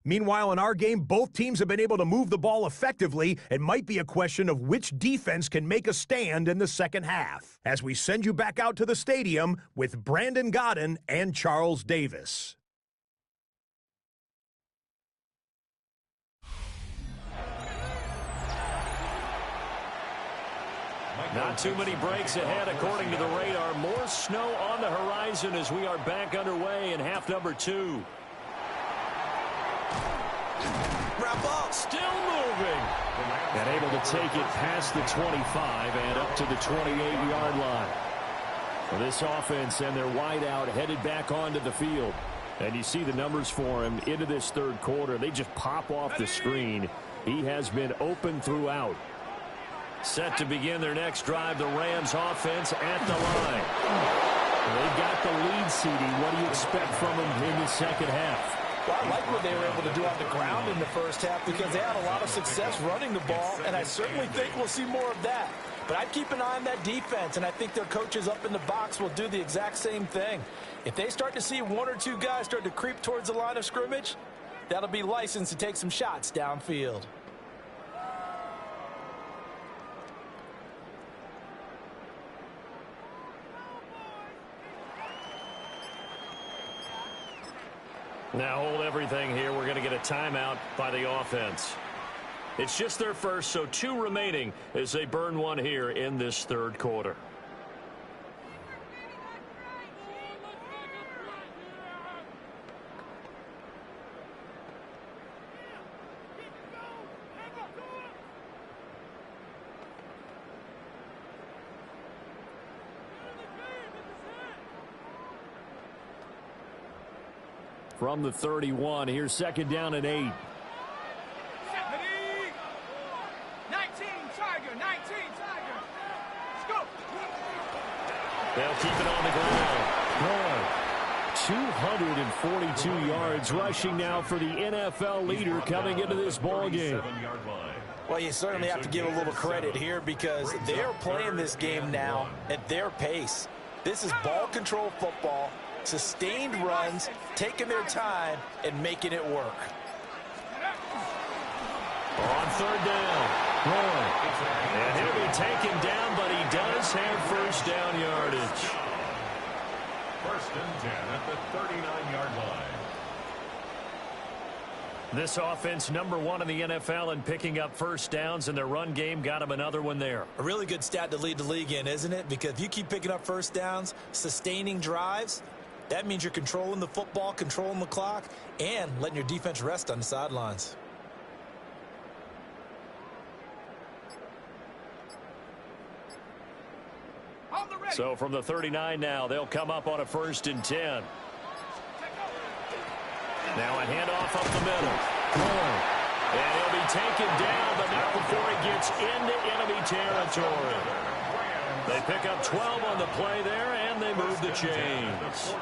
Meanwhile, in our game, both teams have been able to move the ball effectively. It might be a question of which defense can make a stand in the second half, as we send you back out to the stadium with Brandon Godden and Charles Davis. Not too many breaks ahead, according to the radar. More snow on the horizon as we are back underway in half number 2. Wrap up. Still moving. And able to take it past the 25 and up to the 28-yard line. Well, this offense and their wideout headed back onto the field. And you see the numbers for him into this 3rd quarter. They just pop off the screen. He has been open throughout. Set to begin their next drive, the Rams offense at the line. They've got the lead, CD. What do you expect from them in the second half? Well, I like what they were able to do on the ground in the first half because they had a lot of success running the ball, and I certainly think we'll see more of that. But I'd keep an eye on that defense, and I think their coaches up in the box will do the exact same thing. If they start to see 1 or 2 guys start to creep towards the line of scrimmage, that'll be licensed to take some shots downfield. Now hold everything here. We're going to get a timeout by the offense. It's just their first, so 2 remaining as they burn one here in this 3rd quarter. From the 31, here's 2nd down and 8. 19 Tiger, 19 Tiger. Let's go. They'll keep it on the ground. 242 yards rushing now for the NFL leader coming into this ball game. 47-yard line. Well, you certainly have to give a little credit here because they're playing this game now at their pace. This is ball control football, sustained runs, taking their time, and making it work. On third down, Roy. And he'll be taken down, but he does have first down yardage. First and 10 at the 39-yard line. This offense, #1 in the NFL in picking up first downs, and their run game got him another one there. A really good stat to lead the league in, isn't it? Because if you keep picking up first downs, sustaining drives, that means you're controlling the football, controlling the clock, and letting your defense rest on the sidelines. So from the 39 now, they'll come up on a 1st and 10. Now a handoff up the middle. And he'll be taken down, but not before he gets into enemy territory. They pick up 12 on the play there, and they move the chains.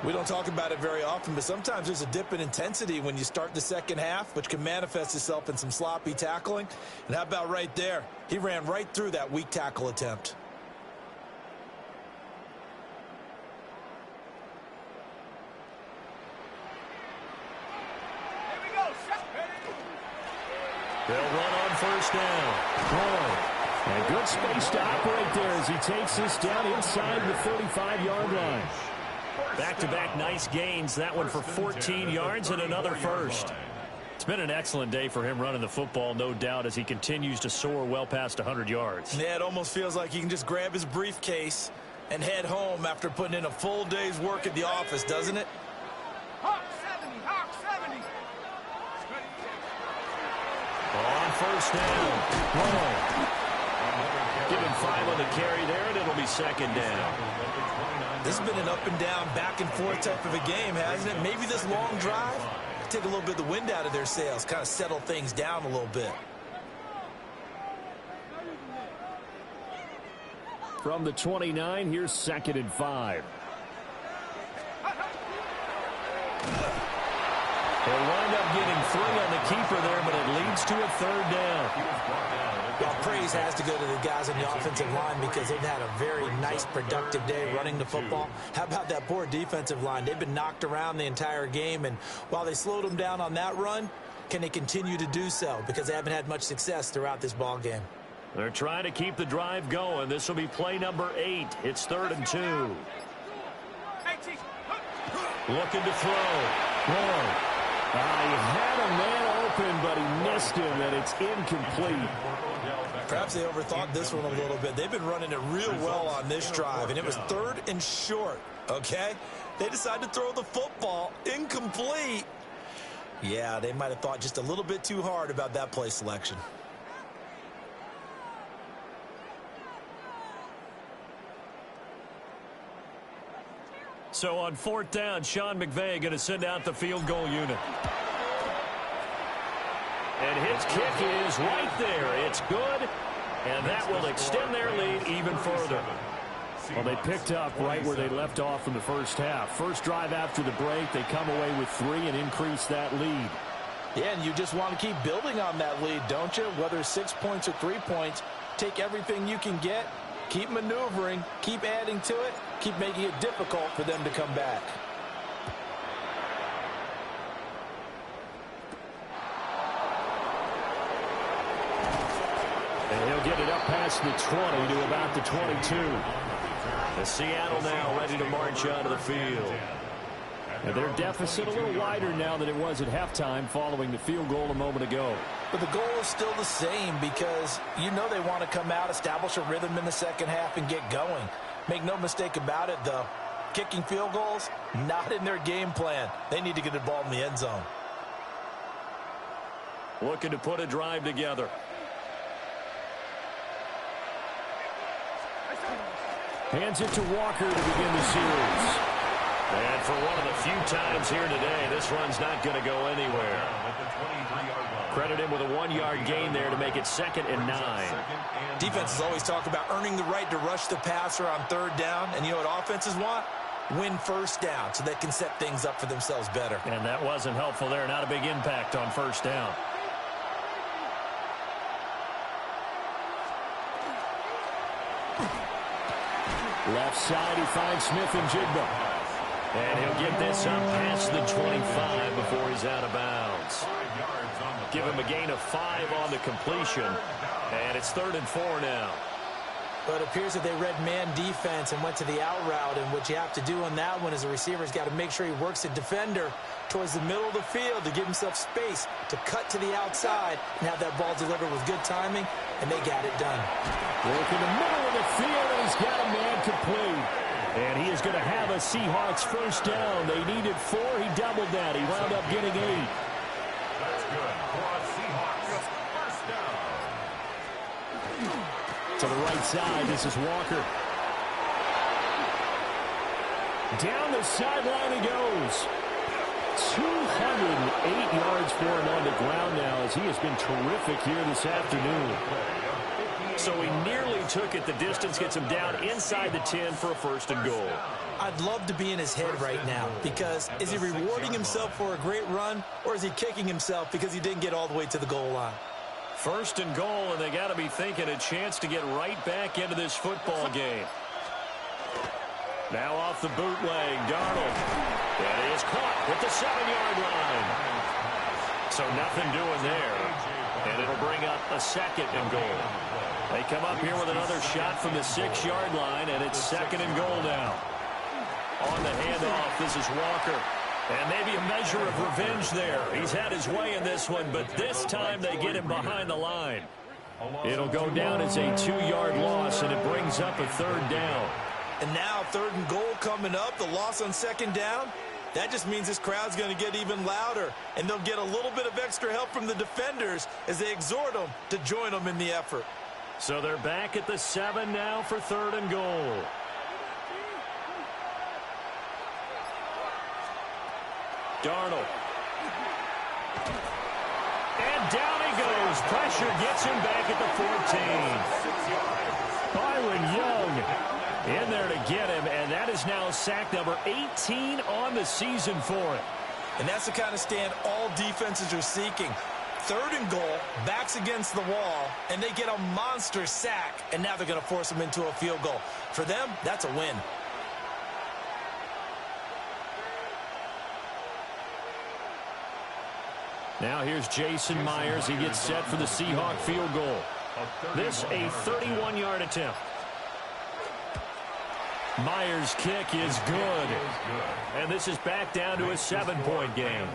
We don't talk about it very often, but sometimes there's a dip in intensity when you start the second half, which can manifest itself in some sloppy tackling. And how about right there? He ran right through that weak tackle attempt. They'll run on first down. And good space to operate there as he takes this down inside the 35-yard line. Back-to-back nice gains. That one for 14 yards and another first. It's been an excellent day for him running the football, no doubt, as he continues to soar well past 100 yards. Yeah, it almost feels like he can just grab his briefcase and head home after putting in a full day's work at the office, doesn't it? Hawk 70, Hawk 70. On first down. Give him 5 on the carry there, and it'll be second down. This has been an up-and-down, back-and-forth type of a game, hasn't it? Maybe this long drive take a little bit of the wind out of their sails, kind of settle things down a little bit. From the 29, here's 2nd and 5. They'll wind up getting 3 on the keeper there, but it leads to a 3rd down. Well, praise has to go to the guys on the offensive line because they've had a very nice, productive day running the football. How about that poor defensive line? They've been knocked around the entire game, and while they slowed them down on that run, can they continue to do so? Because they haven't had much success throughout this ball game. They're trying to keep the drive going. This will be play number 8. It's 3rd and 2. Looking to throw. He had a man open, but he missed him, and it's incomplete. Perhaps they overthought this one a little bit. They've been running it real well on this drive, and it was 3rd and short, okay? They decided to throw the football incomplete. Yeah, they might have thought just a little bit too hard about that play selection. So on 4th down, Sean McVay going to send out the field goal unit. And his kick is right there. It's good, and that will extend their lead even further. Well, they picked up right where they left off in the first half. First drive after the break, they come away with 3 and increase that lead. Yeah, and you just want to keep building on that lead, don't you? Whether 6 points or 3 points, take everything you can get, keep maneuvering, keep adding to it, keep making it difficult for them to come back. And he'll get it up past the 20 to about the 22. The Seattle now ready to march out of the field. And their deficit a little wider now than it was at halftime following the field goal a moment ago. But the goal is still the same because you know they want to come out, establish a rhythm in the second half, and get going. Make no mistake about it, though. Kicking field goals, not in their game plan. They need to get the ball in the end zone. Looking to put a drive together. Hands it to Walker to begin the series. And for one of the few times here today, this run's not going to go anywhere. Credit him with a 1-yard gain there to make it 2nd and 9. Defenses always talk about earning the right to rush the passer on 3rd down. And you know what offenses want? Win first down so they can set things up for themselves better. And that wasn't helpful there. Not a big impact on first down. Left side, he finds Smith and Jigba. And he'll get this up past the 25 before he's out of bounds. Give him a gain of 5 on the completion. And it's 3rd and 4 now. But it appears that they read man defense and went to the out route, and what you have to do on that one is the receiver's got to make sure he works the defender towards the middle of the field to give himself space to cut to the outside and have that ball delivered with good timing, and they got it done. Work in the middle of the field, and he's got a man complete. And he is going to have a Seahawks first down. They needed 4. He doubled that. He wound up getting 8. That's good for a Seahawks first down. To the right side, this is Walker. Down the sideline he goes. 208 yards for him on the ground now, as he has been terrific here this afternoon. So he nearly took it the distance, gets him down inside the 10 for a 1st and goal. I'd love to be in his head right now, because is he rewarding himself for a great run, or is he kicking himself because he didn't get all the way to the goal line? 1st and goal, and they got to be thinking a chance to get right back into this football game. Now off the bootleg, Darnold. And he is caught with the 7-yard line. So nothing doing there. And it'll bring up a 2nd and goal. They come up here with another shot from the 6-yard line, and it's 2nd and goal now. On the handoff, this is Walker. And maybe a measure of revenge there. He's had his way in this one, but this time they get him behind the line. It'll go down as a 2-yard loss, and it brings up a 3rd down. And now 3rd and goal coming up, the loss on 2nd down. That just means this crowd's going to get even louder, and they'll get a little bit of extra help from the defenders as they exhort them to join them in the effort. So they're back at the 7 now for 3rd and goal. Darnold. And down he goes. Pressure gets him back at the 14. Byron Young in there to get him, and that is now sack number 18 on the season for him. And that's the kind of stand all defenses are seeking. 3rd and goal, backs against the wall, and they get a monster sack, and now they're going to force them into a field goal. For them, that's a win. Now here's Jason Myers. He gets set for the Seahawk field goal. This a 31-yard attempt. Myers' kick is good. And this is back down to a 7-point game.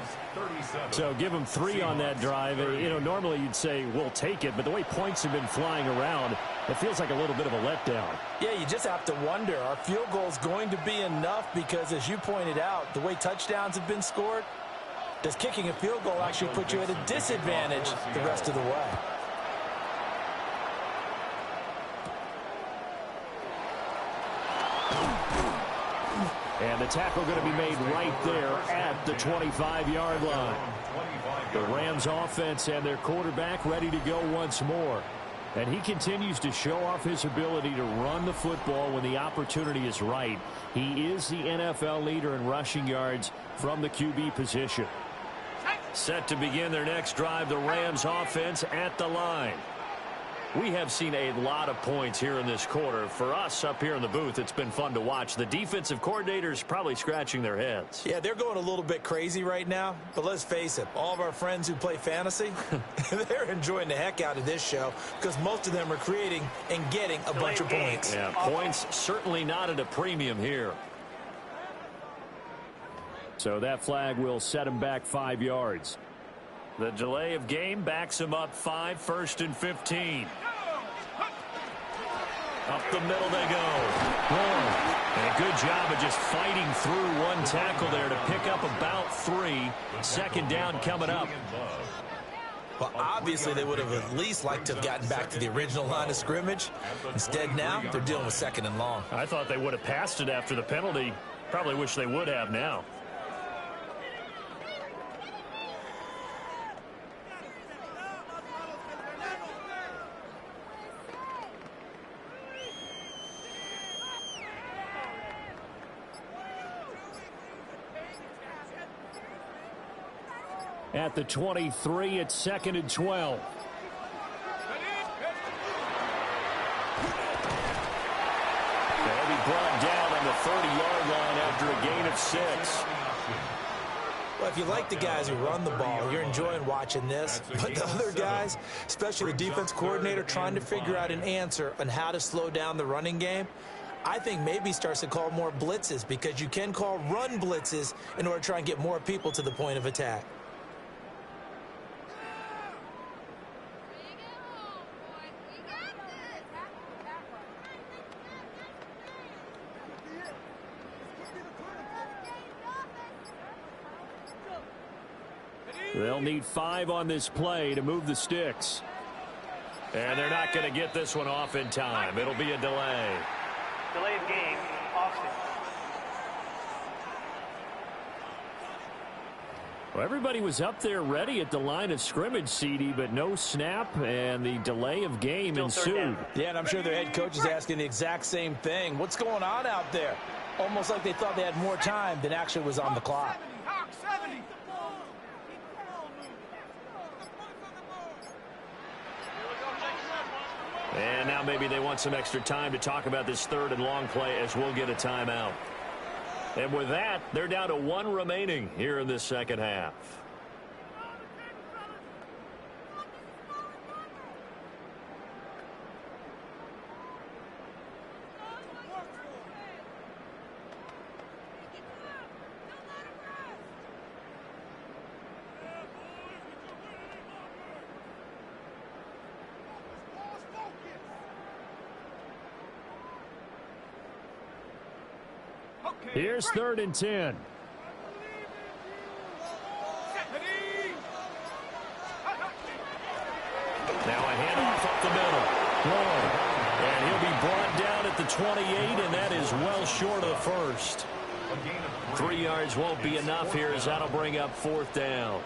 So give him 3 on that drive. You know, normally you'd say, we'll take it, but the way points have been flying around, it feels like a little bit of a letdown. Yeah, you just have to wonder, are field goals going to be enough? Because as you pointed out, the way touchdowns have been scored, does kicking a field goal actually put you at a disadvantage the rest of the way? And the tackle going to be made right there at the 25-yard line. The Rams offense and their quarterback ready to go once more. And he continues to show off his ability to run the football when the opportunity is right. He is the NFL leader in rushing yards from the QB position. Set to begin their next drive, the Rams offense at the line. We have seen a lot of points here in this quarter. For us up here in the booth, it's been fun to watch. The defensive coordinators probably scratching their heads. Yeah, they're going a little bit crazy right now. But let's face it, all of our friends who play fantasy, they're enjoying the heck out of this show because most of them are creating and getting a bunch of points. Yeah, points certainly not at a premium here. So that flag will set him back 5 yards. The delay of game backs him up 5, 1st and 15. Up the middle they go. And a good job of just fighting through one tackle there to pick up about 3. 2nd down coming up. Well, obviously they would have at least liked to have gotten back to the original line of scrimmage. Instead now they're dealing with 2nd and long. I thought they would have passed it after the penalty. Probably wish they would have now. At the 23, it's 2nd and 12. 30-yard line after a gain of 6. Well, if you like the guys who run the ball, you're enjoying watching this. But the other guys, especially the defense coordinator, trying to figure out an answer on how to slow down the running game, I think maybe starts to call more blitzes, because you can call run blitzes in order to try and get more people to the point of attack. They'll need 5 on this play to move the sticks. And they're not going to get this one off in time. It'll be a delay. Delay of game, Austin. Well, everybody was up there ready at the line of scrimmage, CD, but no snap, and the delay of game ensued. Yeah, and I'm sure their head coach is asking the exact same thing. What's going on out there? Almost like they thought they had more time than actually was on the clock. Hawk 70. And now maybe they want some extra time to talk about this 3rd and long play, as we'll get a timeout. And with that, they're down to 1 remaining here in this second half. Here's 3rd and 10. Now a handoff up the middle. Lloyd. And he'll be brought down at the 28, and that is well short of the first. 3 yards won't be enough here, as that'll bring up 4th down.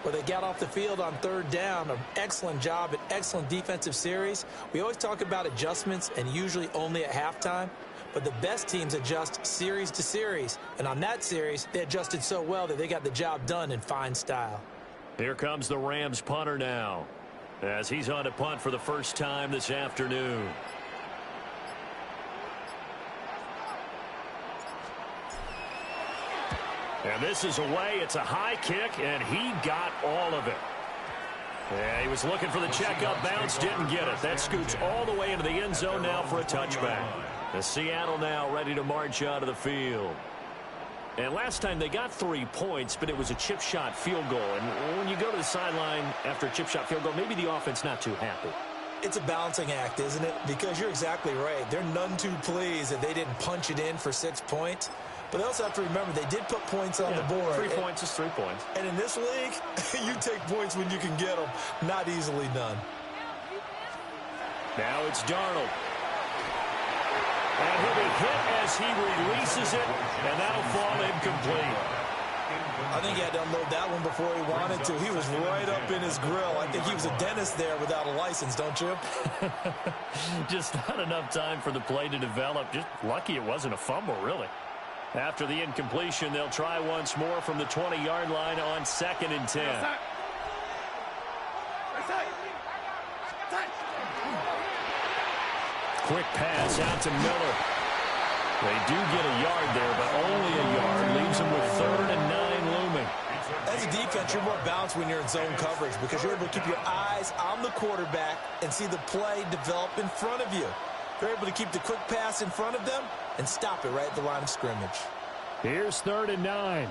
Well, they got off the field on 3rd down. An excellent job, an excellent defensive series. We always talk about adjustments, and usually only at halftime. But the best teams adjust series to series. And on that series, they adjusted so well that they got the job done in fine style. Here comes the Rams punter now, as he's on to punt for the first time this afternoon. And this is away. It's a high kick, and he got all of it. Yeah, he was looking for the checkup bounce, didn't get it. That scoots all the way into the end zone now for a touchback. The Seattle now ready to march out of the field. And last time they got 3 points, but it was a chip shot field goal. And when you go to the sideline after a chip shot field goal, maybe the offense not too happy. It's a balancing act, isn't it? Because you're exactly right. They're none too pleased that they didn't punch it in for 6 points. But they also have to remember they did put points on the board. 3 points is 3 points. And in this league, you take points when you can get them. Not easily done. Now it's Darnold. And he'll be hit as he releases it, and that'll fall incomplete. I think he had to unload that one before he wanted to. He was right up in his grill. I think he was a dentist there without a license, don't you? Just not enough time for the play to develop. Just lucky it wasn't a fumble, really. After the incompletion, they'll try once more from the 20-yard line on 2nd and 10. Quick pass out to Miller. They do get a yard there, but only a yard. Leaves them with 3rd and 9 looming. As a defense, you're more balanced when you're in zone coverage because you're able to keep your eyes on the quarterback and see the play develop in front of you. They're able to keep the quick pass in front of them and stop it right at the line of scrimmage. Here's 3rd and 9.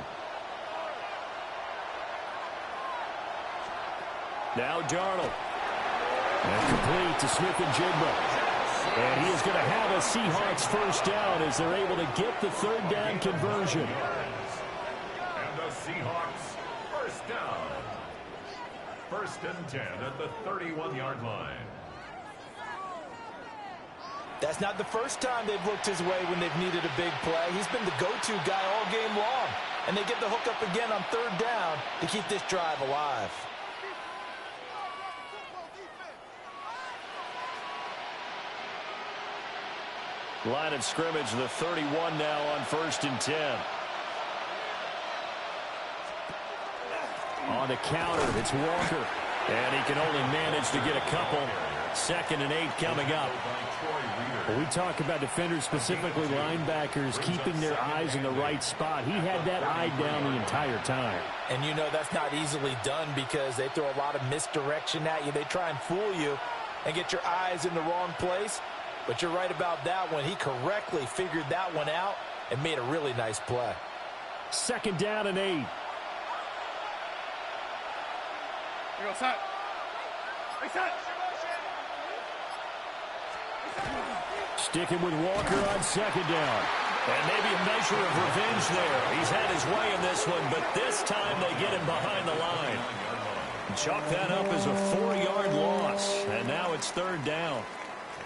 Now Darnold. And complete to Smith-Njigba. And he is going to have a Seahawks first down as they're able to get the 3rd down conversion. And the Seahawks first down. 1st and 10 at the 31-yard line. That's not the first time they've looked his way when they've needed a big play. He's been the go-to guy all game long. And they get the hook up again on 3rd down to keep this drive alive. Line of scrimmage, the 31 now on 1st and 10. On the counter, it's Walker. And he can only manage to get a couple. 2nd and 8 coming up. When we talk about defenders, specifically linebackers, keeping their eyes in the right spot, he had that eye down the entire time. And you know that's not easily done because they throw a lot of misdirection at you. They try and fool you and get your eyes in the wrong place. But you're right about that one. He correctly figured that one out and made a really nice play. 2nd down and 8. Sticking with Walker on 2nd down. And maybe a measure of revenge there. He's had his way in this one, but this time they get him behind the line. Chalk that up as a 4-yard loss. And now it's 3rd down.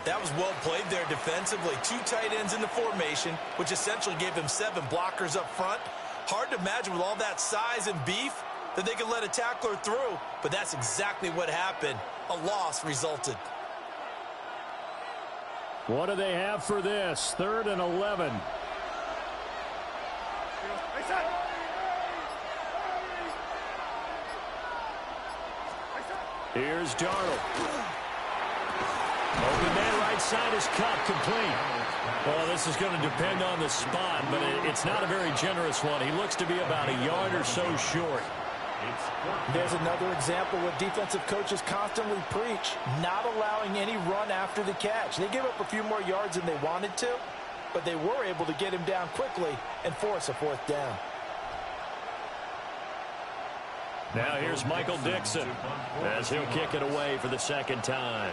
That was well played there defensively. 2 tight ends in the formation, which essentially gave him 7 blockers up front. Hard to imagine with all that size and beef that they could let a tackler through, but that's exactly what happened. A loss resulted. What do they have for this? 3rd and 11. Here's Darnold. Open man right side is cut, complete. Well, this is going to depend on the spot, but it's not a very generous one. He looks to be about a yard or so short. There's another example what defensive coaches constantly preach, not allowing any run after the catch. They gave up a few more yards than they wanted to, but they were able to get him down quickly and force a 4th down. Now here's Michael Dixon as he'll kick it away for the 2nd time.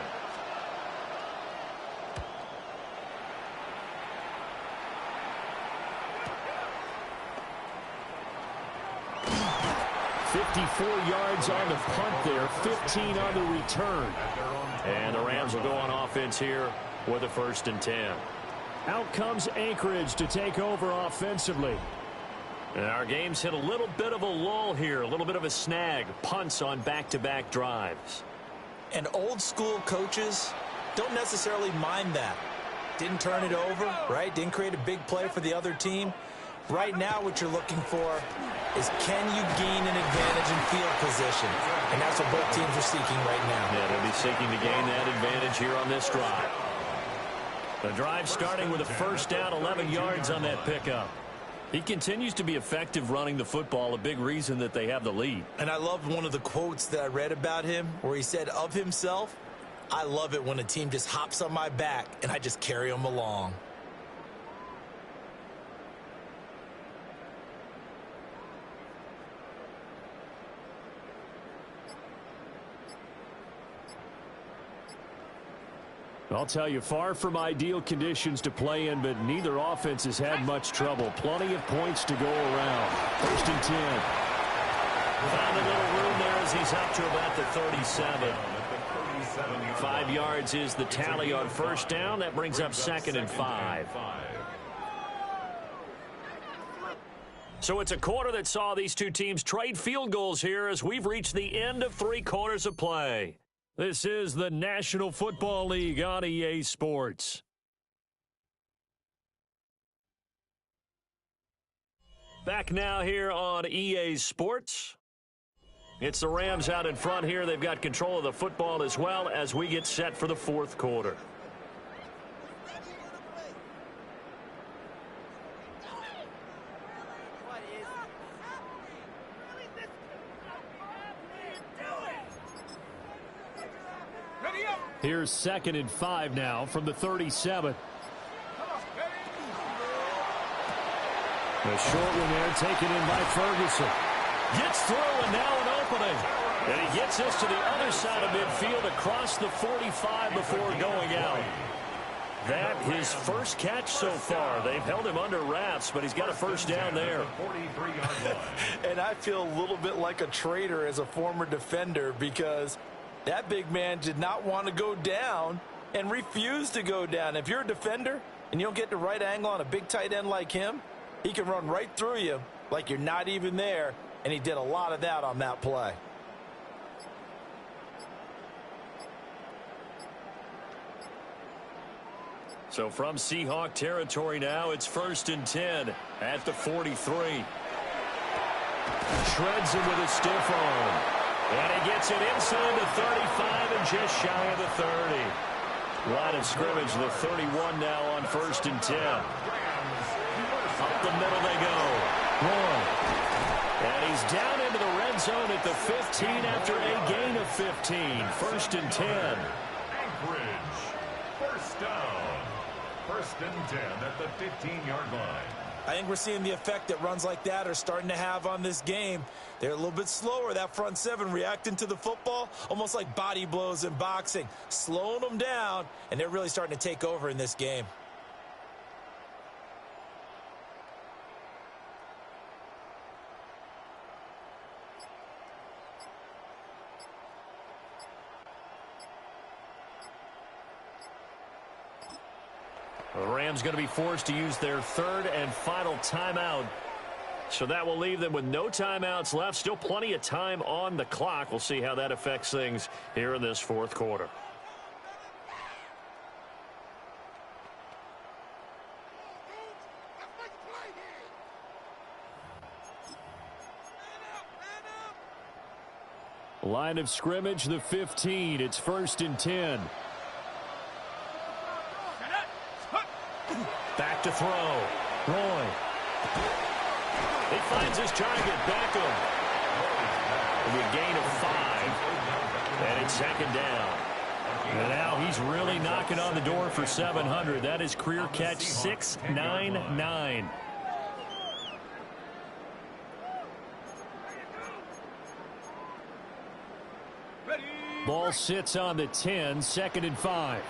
$54 yards on the punt there, 15 on the return. And the Rams will go on offense here with a 1st and 10. Out comes Anchorage to take over offensively. And our game's hit a little bit of a lull here, a little bit of a snag. Punts on back-to-back drives. And old school coaches don't necessarily mind that. Didn't turn it over, right? Didn't create a big play for the other team. Right now what you're looking for is can you gain an advantage in field position? And that's what both teams are seeking right now. Yeah, they'll be seeking to gain that advantage here on this drive. The drive starting with a 1st down, 11 yards on that pickup. He continues to be effective running the football, a big reason that they have the lead. And I loved one of the quotes that I read about him where he said of himself, I love it when a team just hops on my back and I just carry them along. I'll tell you, far from ideal conditions to play in, but neither offense has had much trouble. Plenty of points to go around. 1st and 10. Found a little room there as he's up to about the 37. 5 yards is the tally on 1st down. That brings up 2nd and 5. So it's a quarter that saw these two teams trade field goals here as we've reached the end of 3 quarters of play. This is the National Football League on EA Sports. Back now here on EA Sports. It's the Rams out in front here. They've got control of the football as well as we get set for the 4th quarter. Here's 2nd and 5 now from the 37. A short one there taken in by Ferguson. Gets through and now an opening. And he gets us to the other side of midfield across the 45 before going out. That his first catch so far. They've held him under wraps, but he's got a 1st down there. And I feel a little bit like a traitor as a former defender because that big man did not want to go down and refused to go down. If you're a defender and you don't get the right angle on a big tight end like him, he can run right through you like you're not even there, and he did a lot of that on that play. So from Seahawk territory now, it's 1st and 10 at the 43. Shreds him with a stiff arm. And he gets it inside the 35 and just shy of the 30. Line of scrimmage, the 31 now on 1st and 10. Up the middle they go. Roy. And he's down into the red zone at the 15 after a gain of 15. 1st and 10. Anchorage. First down. 1st and 10 at the 15-yard line. I think we're seeing the effect that runs like that are starting to have on this game. They're a little bit slower, that front seven, reacting to the football, almost like body blows in boxing, slowing them down, and they're really starting to take over in this game. The Rams going to be forced to use their 3rd and final timeout. So that will leave them with no timeouts left. Still plenty of time on the clock. We'll see how that affects things here in this 4th quarter. Line of scrimmage, the 15. It's 1st and 10. Back to throw. Roy. He finds his target. Beckham. With a gain of 5. And it's 2nd down. And now he's really knocking on the door for 700. That is career catch 699. Ball sits on the 10. 2nd and 5.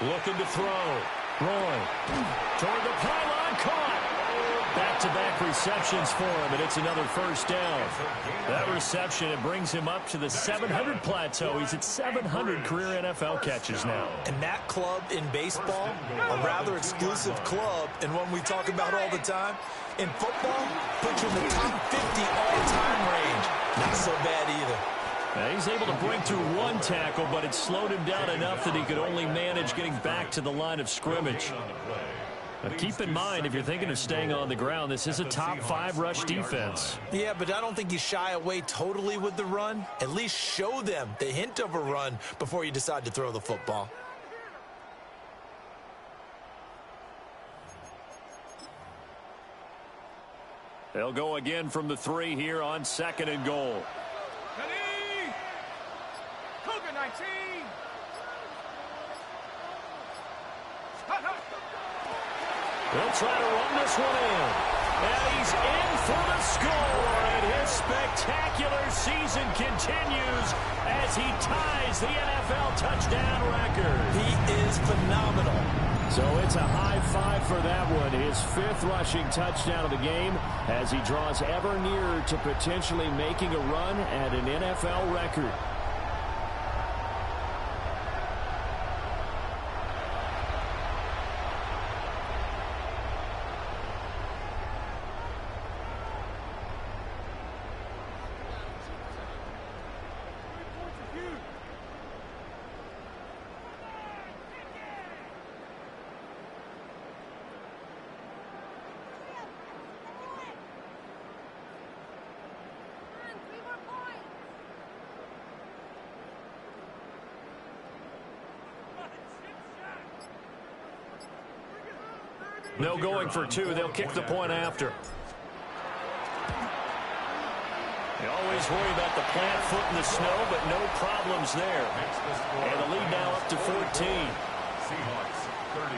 Looking to throw. Roy. Toward the pylon. Caught. Back-to-back receptions for him, and it's another 1st down. That reception, it brings him up to the 700 plateau. He's at 700 career NFL catches now. And that club in baseball, a rather exclusive club, and one we talk about all the time. In football, puts you in the top 50 all-time range. Not so bad either. Now he's able to break through 1 tackle, but it slowed him down enough that he could only manage getting back to the line of scrimmage. Now keep in mind, if you're thinking of staying on the ground, this is a top 5 rush defense. Yeah, but I don't think you shy away totally with the run. At least show them the hint of a run before you decide to throw the football. They'll go again from the 3 here on 2nd and goal. They'll try to run this one in. And he's in for the score. And his spectacular season continues as he ties the NFL touchdown record. He is phenomenal. So it's a high 5 for that one. His 5th rushing touchdown of the game as he draws ever nearer to potentially making a run at an NFL record. No going for 2. They'll kick the point after. They always worry about the plant foot in the snow, but no problems there. And the lead now up to 14. Seahawks 30.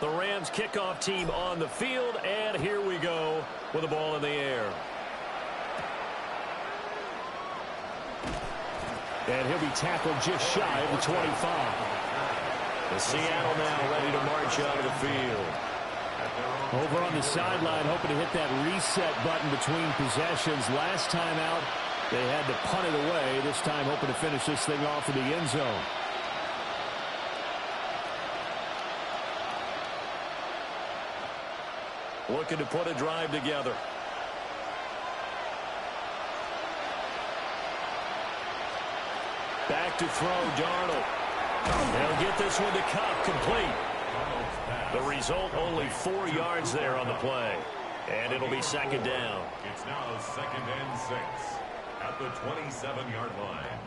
The Rams kickoff team on the field, and here we go with the ball in the air. And he'll be tackled just shy of the 25. The Seattle now ready to march out of the field. Over on the sideline, hoping to hit that reset button between possessions. Last time out, they had to punt it away. This time, hoping to finish this thing off in the end zone. Looking to put a drive together. Back to throw, Darnold. They'll get this one to Cup, complete. The result, only 4 yards there on the play. And it'll be second down. It's now 2nd and 6 at the 27-yard line.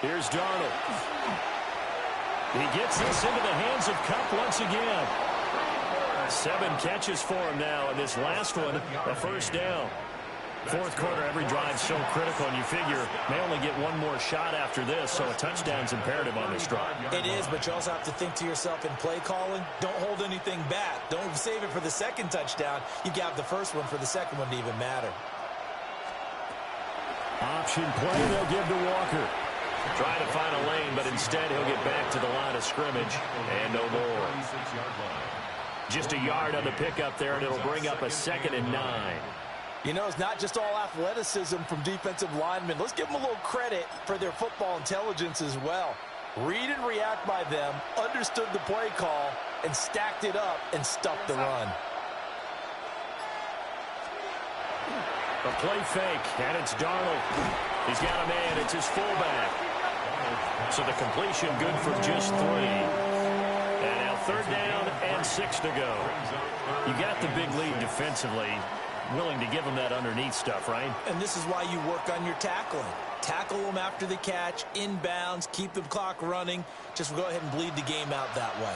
Here's Darnold. He gets this into the hands of Cup once again. 7 catches for him now, and this last one, a first down. Fourth quarter, every drive so critical, and you figure may only get one more shot after this, so a touchdown's imperative on this drive. It is, but you also have to think to yourself in play calling, don't hold anything back. Don't save it for the second touchdown. You got the first one for the second one to even matter. Option play, they'll give to Walker. Trying to find a lane, but instead he'll get back to the line of scrimmage, and no more. Just a yard on the pickup there, and it'll bring up a 2nd and 9. You know, it's not just all athleticism from defensive linemen. Let's give them a little credit for their football intelligence as well. Read and react by them, understood the play call, and stacked it up and stuffed the run. A play fake, and it's Darnold. He's got a man. It's his fullback. So the completion good for just 3. And now 3rd down and 6 to go. You got the big lead defensively. Willing to give them that underneath stuff, right? And this is why you work on your tackling. Tackle them after the catch, inbounds, keep the clock running. Just go ahead and bleed the game out that way.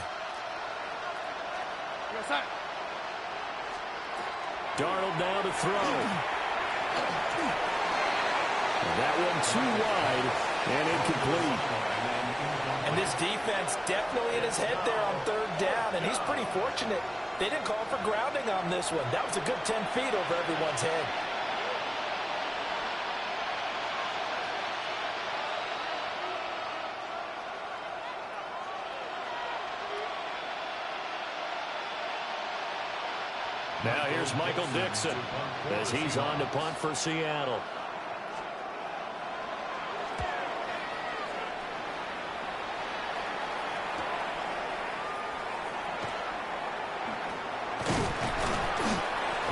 Darnold now to throw. That one too wide and incomplete. And this defense definitely in his head there on 3rd down, and he's pretty fortunate. They didn't call for grounding on this one. That was a good 10 feet over everyone's head. Now here's Michael Dixon as he's on to punt for Seattle.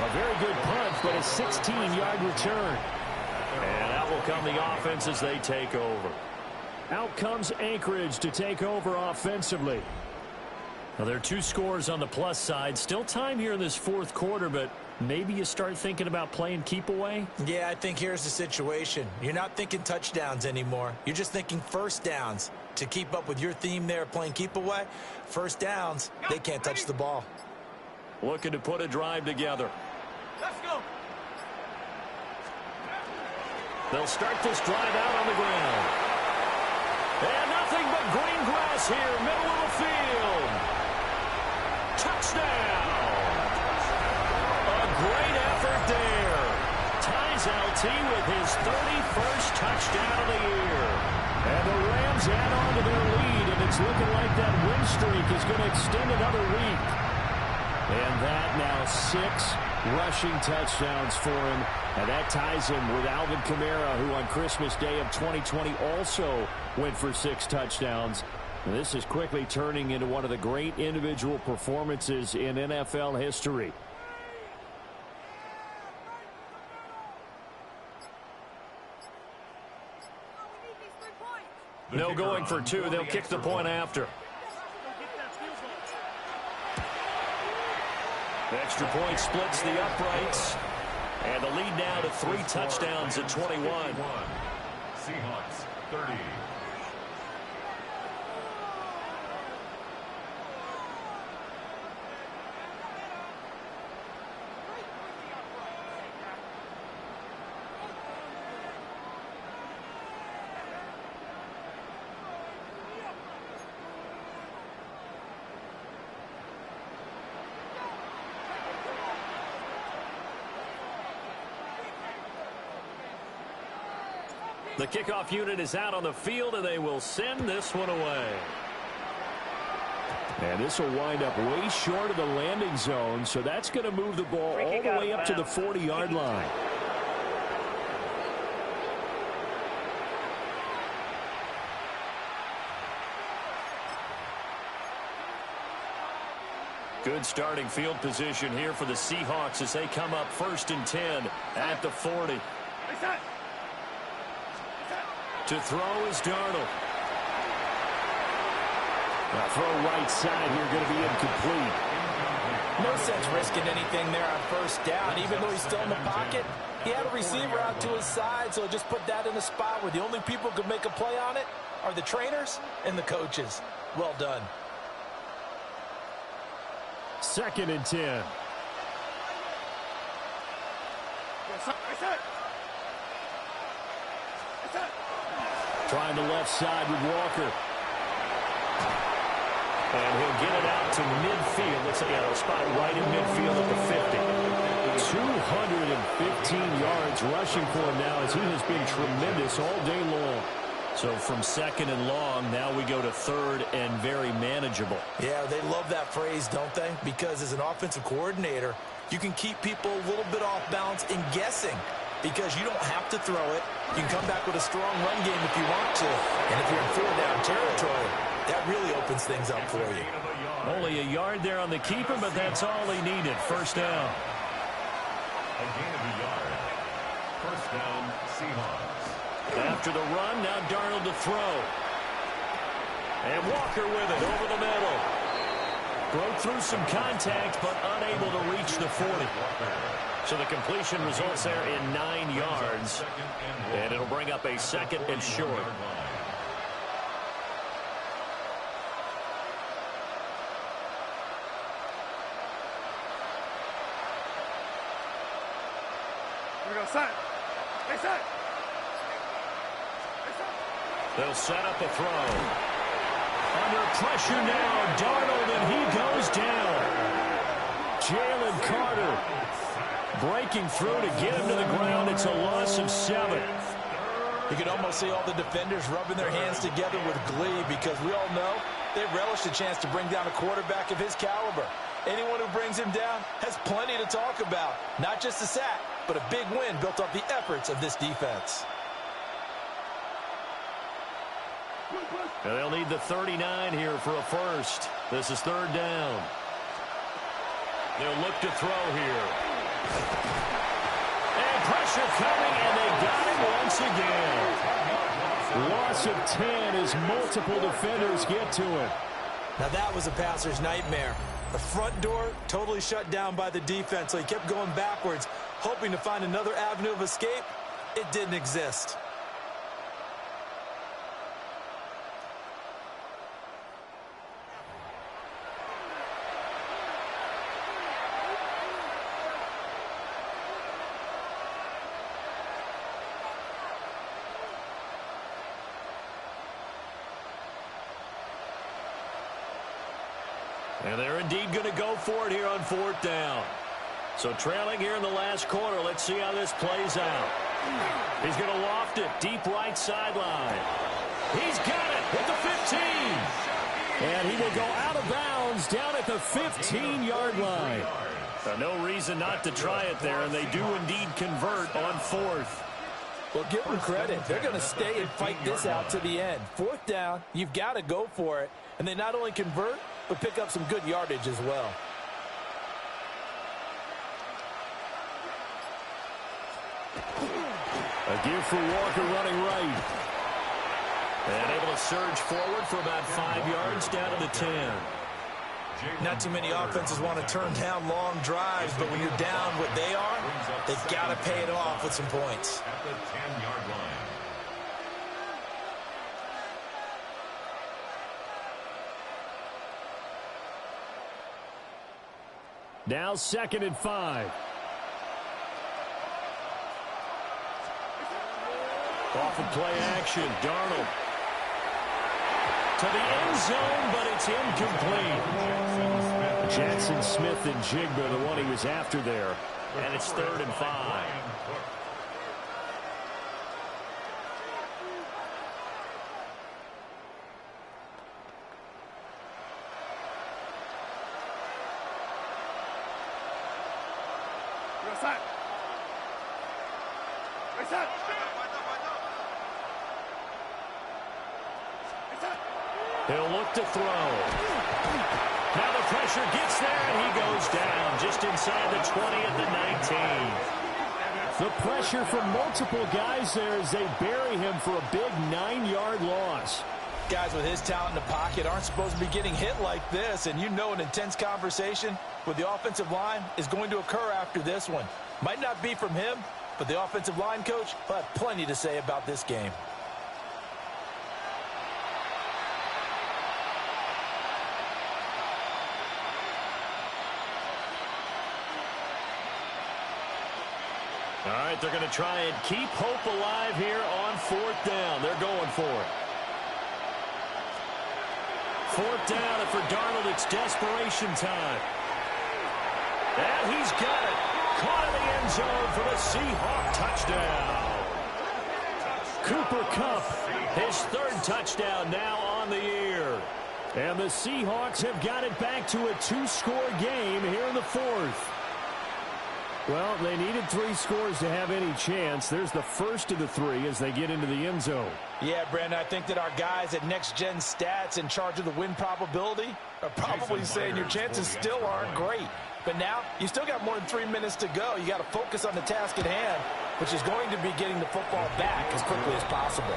A very good punt, but a 16-yard return. And out will come the offense as they take over. Out comes Anchorage to take over offensively. Well, there are 2 scores on the plus side. Still time here in this 4th quarter, but maybe you start thinking about playing keep away? Yeah, I think here's the situation. You're not thinking touchdowns anymore. You're just thinking first downs. To keep up with your theme there, playing keep away, first downs, they can't touch the ball. Looking to put a drive together. Let's go. They'll start this drive out on the ground. And nothing but green grass here, middle of the field. Touchdown! A great effort there. Ties LT with his 31st touchdown of the year. And the Rams add on to their lead, and it's looking like that win streak is going to extend another week. And that now 6 rushing touchdowns for him. And that ties him with Alvin Kamara, who on Christmas Day of 2020 also went for 6 touchdowns. And this is quickly turning into one of the great individual performances in NFL history. No going for 2. They'll kick the point after. Extra point splits the uprights. And the lead now to 3 touchdowns at 21. Seahawks 30. The kickoff unit is out on the field, and they will send this one away. And this will wind up way short of the landing zone, so that's going to move the ball all the way up to the 40-yard line. Good starting field position here for the Seahawks as they come up 1st and 10 at the 40. To throw is Darnold. Now throw right side here, going to be incomplete. No sense risking anything there on 1st down. Even though he's still in the pocket, he had a receiver out to his side, so just put that in a spot where the only people who can make a play on it are the trainers and the coaches. Well done. 2nd and 10. Trying the left side with Walker. And he'll get it out to midfield. Looks like a spot right in midfield at the 50. 215 yards rushing for him now as he has been tremendous all day long. So from 2nd and long, now we go to 3rd and very manageable. Yeah, they love that phrase, don't they? Because as an offensive coordinator, you can keep people a little bit off balance in guessing because you don't have to throw it. You can come back with a strong run game if you want to. And if you're in 4th-down territory, that really opens things up for you. Only a yard there on the keeper, but that's all he needed. 1st down. A gain of a yard. 1st down, Seahawks. After the run, now Darnold to throw. And Walker with it over the middle. Broke through some contact, but unable to reach the 40. So the completion results there in 9 yards. And it'll bring up a 2nd and short. Here we go, set. Hey, set. They'll set up a throw. Under pressure now, Darnold, and he goes down. Jalen Carter breaking through to get him to the ground. It's a loss of 7. You can almost see all the defenders rubbing their hands together with glee because we all know they relish the chance to bring down a quarterback of his caliber. Anyone who brings him down has plenty to talk about. Not just a sack, but a big win built off the efforts of this defense. And they'll need the 39 here for a first. This is 3rd down. They'll look to throw here. And pressure coming, and they got him once again. Loss of 10 as multiple defenders get to him. Now that was a passer's nightmare. The front door totally shut down by the defense, so he kept going backwards, hoping to find another avenue of escape. It didn't exist. And they're indeed going to go for it here on 4th down. So trailing here in the last quarter. Let's see how this plays out. He's going to loft it deep right sideline. He's got it at the 15. And he will go out of bounds down at the 15-yard line. No reason not to try it there, and they do indeed convert on 4th. Well, give them credit. They're going to stay and fight this out to the end. 4th down, you've got to go for it. And they not only convert, but pick up some good yardage as well. A give for Walker running right. And able to surge forward for about 5 yards down to the 10. Not too many offenses want to turn down long drives, but when you're down what they are, they've got to pay it off with some points. At the 10-yard line. Now 2nd and 5. Off of play action, Darnold. To the end zone, but it's incomplete. Jackson Smith and Jigba, the one he was after there. And it's 3rd and 5. set. They set. He'll look to throw. Now the pressure gets there, and he goes down just inside the 20 at the 19. The pressure from multiple guys there as they bury him for a big 9-yard loss. Guys with his talent in the pocket aren't supposed to be getting hit like this, and you know an intense conversation with the offensive line is going to occur after this one. Might not be from him, but the offensive line coach will have plenty to say about this game. All right, they're going to try and keep hope alive here on 4th down. They're going for it. 4th down, and for Darnold, it's desperation time. And he's got it. Caught in the end zone for the Seahawk touchdown. Cooper Kupp, his 3rd touchdown now on the year. And the Seahawks have got it back to a 2-score game here in the 4th. Well, they needed 3 scores to have any chance. There's the first of the 3 as they get into the end zone. Yeah, Brandon, I think that our guys at Next Gen Stats in charge of the win probability are probably saying your chances still aren't great. But now, you still got more than 3 minutes to go. You got to focus on the task at hand, which is going to be getting the football back as quickly as possible.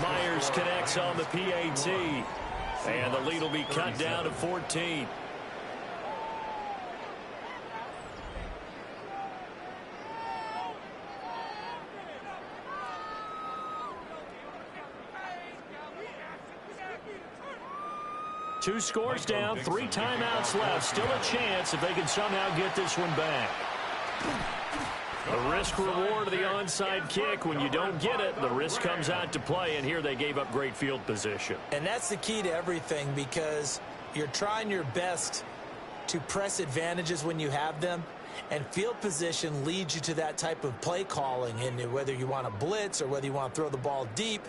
Myers connects on the PAT, and the lead will be cut down to 14. Two scores down, 3 timeouts left. Still a chance if they can somehow get this one back. The risk reward of the onside kick. When you don't get it, the risk comes out to play, and here they gave up great field position. And that's the key to everything, because you're trying your best to press advantages when you have them, and field position leads you to that type of play calling, and whether you want to blitz or whether you want to throw the ball deep,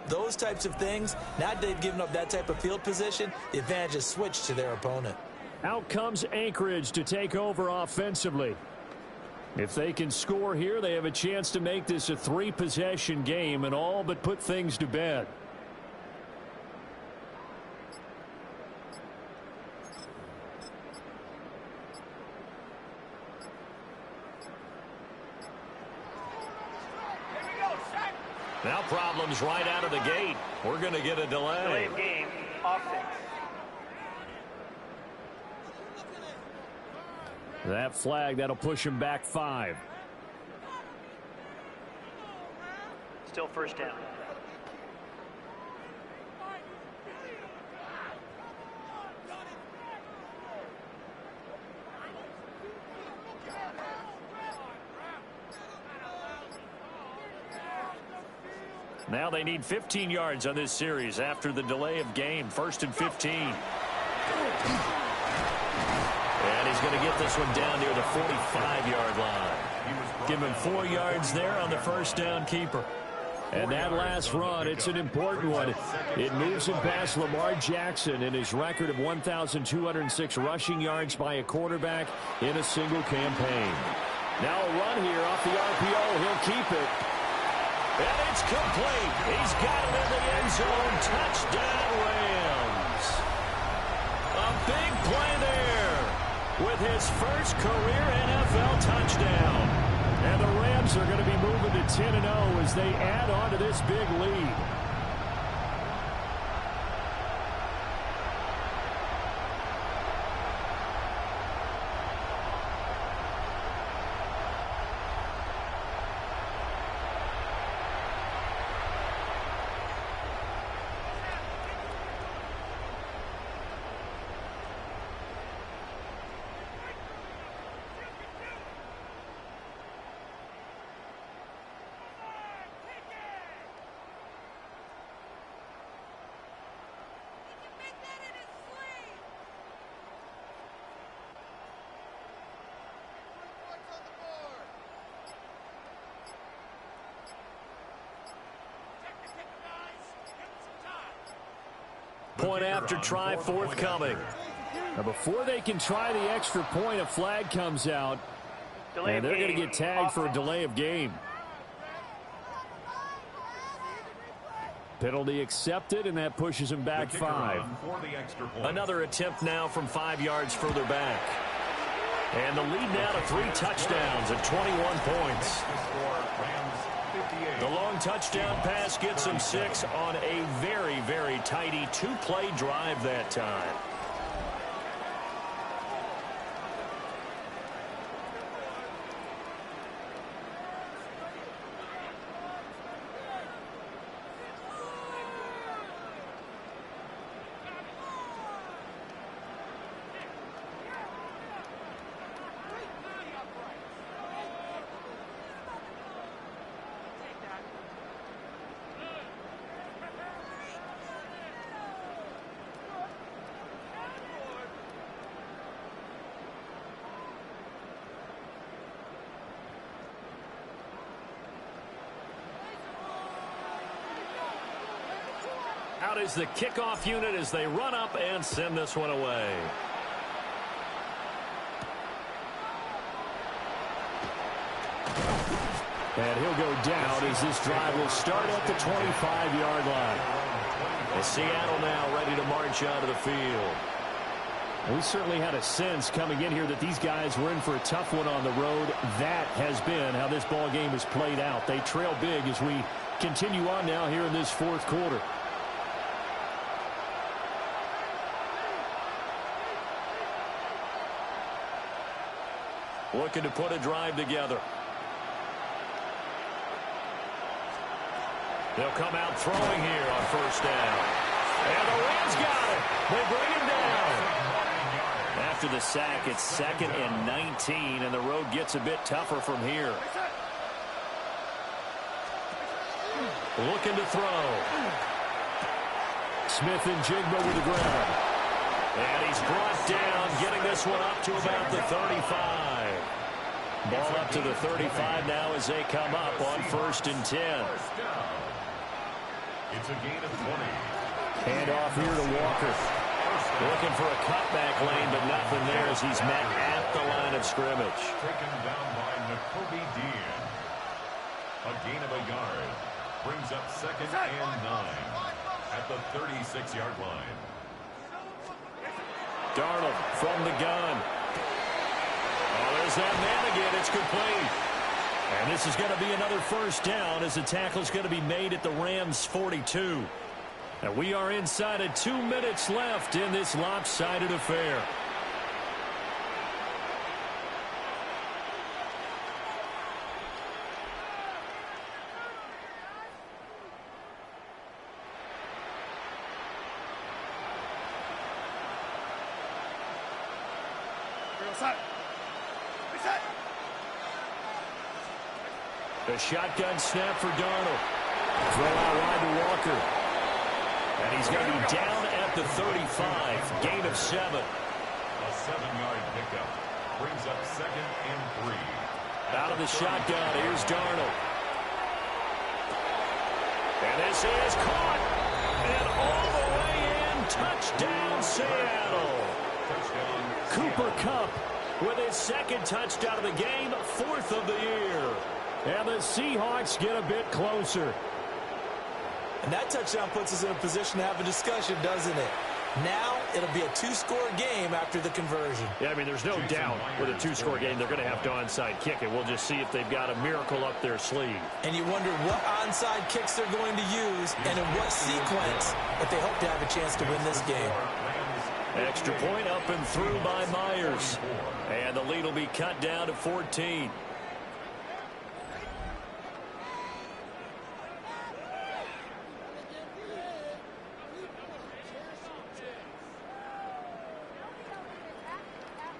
those types of things. Now that they've given up that type of field position, the advantage is switched to their opponent. Out comes Anchorage to take over offensively. If they can score here, they have a chance to make this a 3-possession game and all but put things to bed. Now problems right out of the gate. We're going to get a delay. Delay of game, offense. That flag, that'll push him back 5. Still first down. Now they need 15 yards on this series after the delay of game. 1st and 15. And he's going to get this one down near the 45-yard line. Give him 4 yards there on the first down keeper. And that last run, it's an important one. It moves him past Lamar Jackson and his record of 1,206 rushing yards by a quarterback in a single campaign. Now a run here off the RPO. He'll keep it. And it's complete. He's got it in the end zone. Touchdown, Rams. A big play there with his first career NFL touchdown. And the Rams are going to be moving to 10-0 as they add on to this big lead. Point after try forthcoming. Now before they can try the extra point, a flag comes out. Delay And of they're going to game. get tagged for a Offense. delay of game. Penalty accepted, and that pushes him back 5. For the extra point. Another attempt now from 5 yards further back. And the lead now to 3 touchdowns at 21 points. The long touchdown pass gets him 6 on a very, very tidy 2-play drive that time. Out is the kickoff unit as they run up and send this one away. And he'll go down as this drive will start at the 25-yard line. And Seattle now ready to march out of the field. We certainly had a sense coming in here that these guys were in for a tough one on the road. That has been how this ball game has played out. They trail big as we continue on now here in this fourth quarter. Looking to put a drive together. They'll come out throwing here on first down. And the Rams got it. They bring him down. After the sack, it's 2nd and 19, and the road gets a bit tougher from here. Looking to throw. Smith and Jigba with the ground. And he's brought down, getting this one up to about the 35. Ball up to the 35 now as they come up on 1st and 10. It's a gain of 20. Hand off here to Walker. Looking for a cutback lane, but nothing there as he's met at the line of scrimmage. Taken down by Nakobe Dean. A gain of a yard. Brings up 2nd and 9 at the 36-yard line. Darnold from the gun. Oh, there's that man again. It's complete. And this is going to be another first down as the tackle is going to be made at the Rams' 42. And we are inside of 2 minutes left in this lopsided affair. The shotgun snap for Darnold. Throw out wide to Walker. And he's going to be down at the 35. Gain of 7. A 7-yard pickup. Brings up 2nd and 3. Out of the shotgun. Here's Darnold. And this is caught. And all the way in. Touchdown, Seattle. Cooper Kupp with his 2nd touchdown of the game, 4th of the year. And the Seahawks get a bit closer. And that touchdown puts us in a position to have a discussion, doesn't it? Now it'll be a 2-score game after the conversion. Yeah, I mean, there's no doubt with a 2-score game they're going to have to onside kick it. We'll just see if they've got a miracle up their sleeve. And you wonder what onside kicks they're going to use and in what sequence if they hope to have a chance to win this game. Extra point up and through by Myers. And the lead will be cut down to 14.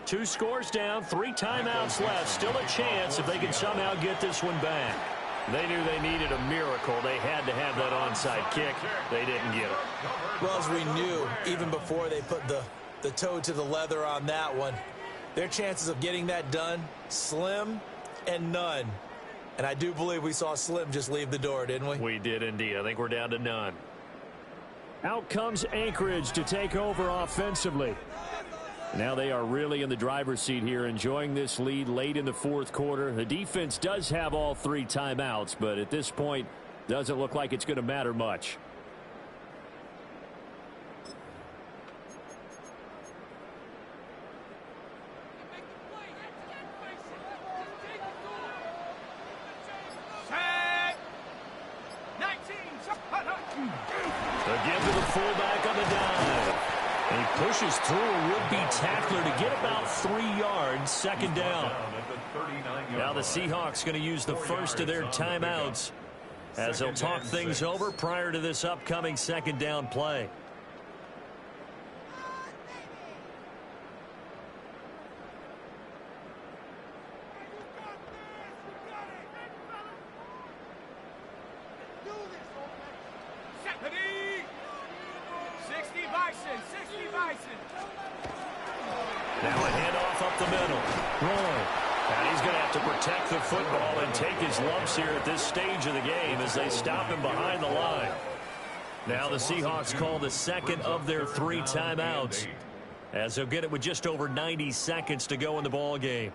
Two scores down, 3 timeouts left. Still a chance if they can somehow get this one back. They knew they needed a miracle. They had to have that onside kick. They didn't get it. Well, as we knew, even before they put the toe to the leather on that one, their chances of getting that done, slim and none. And I do believe we saw Slim just leave the door, didn't we? We did indeed. I think we're down to none. Out comes Anchorage to take over offensively. Now they are really in the driver's seat here, enjoying this lead late in the fourth quarter. The defense does have all 3 timeouts, but at this point, doesn't look like it's going to matter much. Again to the fullback on the dive. And he pushes through a would-be tackler to get about 3 yards, second down. Now the Seahawks going to use the first of their timeouts as they'll talk things over prior to this upcoming second down play. Now a handoff up the middle. Roy. And he's going to have to protect the football and take his lumps here at this stage of the game as they stop him behind the line. Now the Seahawks call the second of their 3 timeouts as they'll get it with just over 90 seconds to go in the ball game.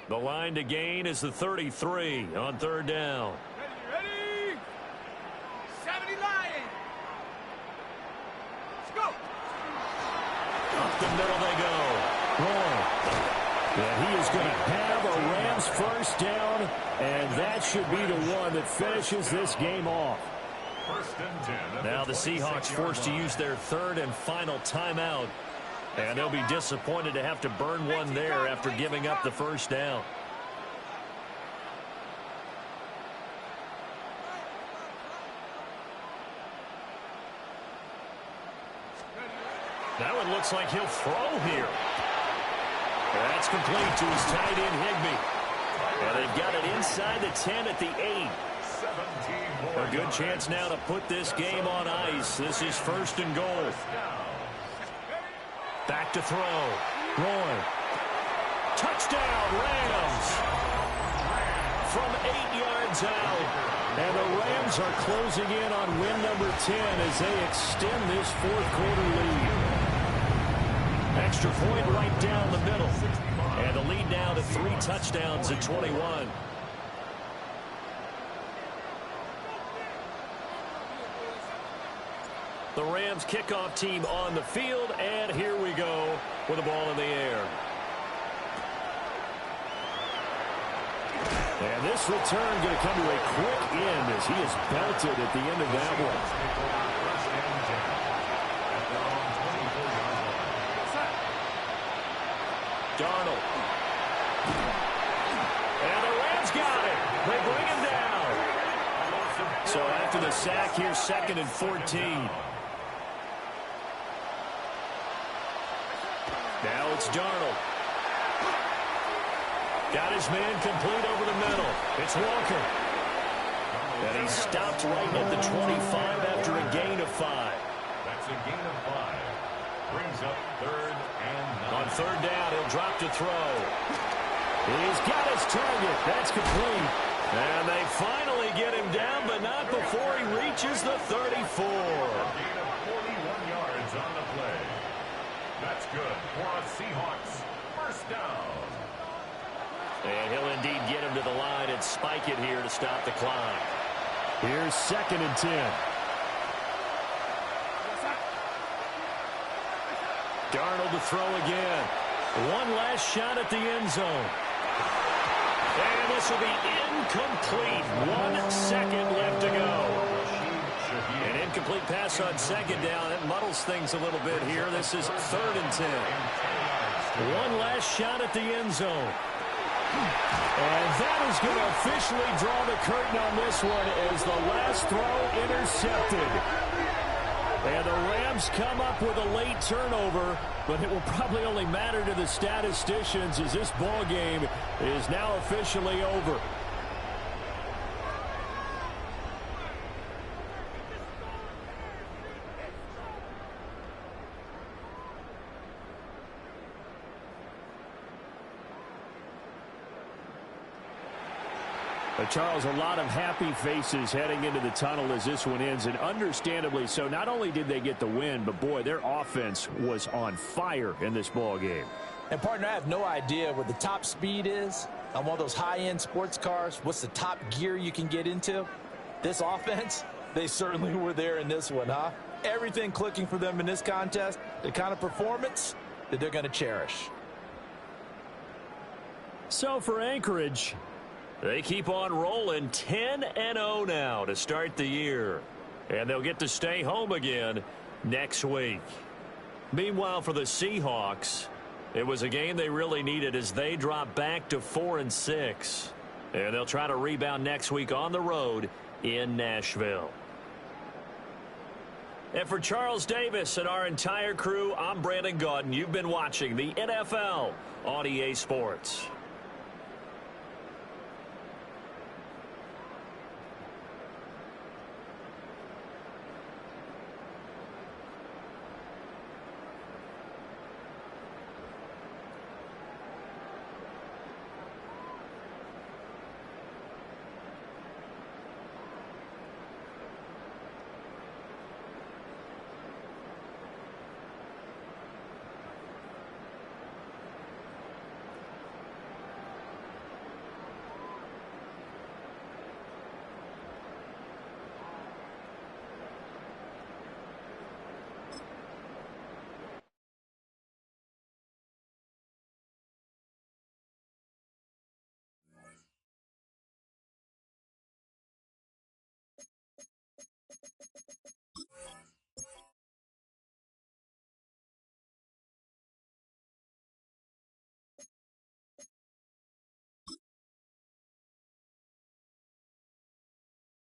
The line to gain is the 33 on third down. Ready? 70 Lions. Let's go. Up the middle they go. Roy. And he is going to have a Rams first down, and that should be the one that finishes this game off. Now the Seahawks forced to use their 3rd and final timeout. And they'll be disappointed to have to burn one there after giving up the first down. That one looks like he'll throw here. That's complete to his tight end, Higbee. And they've got it inside the 10 at the 8. A good chance now to put this game on ice. This is 1st and goal. Back to throw. Roy. Touchdown, Rams. From 8 yards out. And the Rams are closing in on win number 10 as they extend this fourth quarter lead. Extra point right down the middle. And the lead now to 3 touchdowns at 21. The Rams kickoff team on the field, and here we go with the ball in the air. And this return going to come to a quick end as he is belted at the end of that one. Darnold. And the Rams got it. They bring him down. So after the sack, here's 2nd and 14. Now it's Darnold. Got his man complete over the middle. It's Walker. And he's stopped right at the 25 after a gain of 5. That's a gain of 5. Brings up 3rd and 9. On 3rd down, he'll drop to throw. He's got his target. That's complete. And they finally get him down, but not before he reaches the 34. A gain of 41 yards on the play. That's good for a Seahawks first down. And he'll indeed get him to the line and spike it here to stop the clock. Here's 2nd and 10. Darnold to throw again. One last shot at the end zone. And this will be incomplete. 1 second left to go. An incomplete pass on 2nd down. That muddles things a little bit here. This is 3rd and 10. One last shot at the end zone. And that is going to officially draw the curtain on this one as the last throw intercepted. And the Rams come up with a late turnover, but it will probably only matter to the statisticians as this ball game is now officially over. Charles, a lot of happy faces heading into the tunnel as this one ends, and understandably so. Not only did they get the win, but, boy, their offense was on fire in this ball game. And, partner, I have no idea what the top speed is on one of those high-end sports cars. What's the top gear you can get into? This offense, they certainly were there in this one, huh? Everything clicking for them in this contest, the kind of performance that they're going to cherish. So for Anchorage, they keep on rolling 10-0 now to start the year. And they'll get to stay home again next week. Meanwhile, for the Seahawks, it was a game they really needed as they drop back to 4-6. And they'll try to rebound next week on the road in Nashville. And for Charles Davis and our entire crew, I'm Brandon Gaudin. You've been watching the NFL on EA Sports.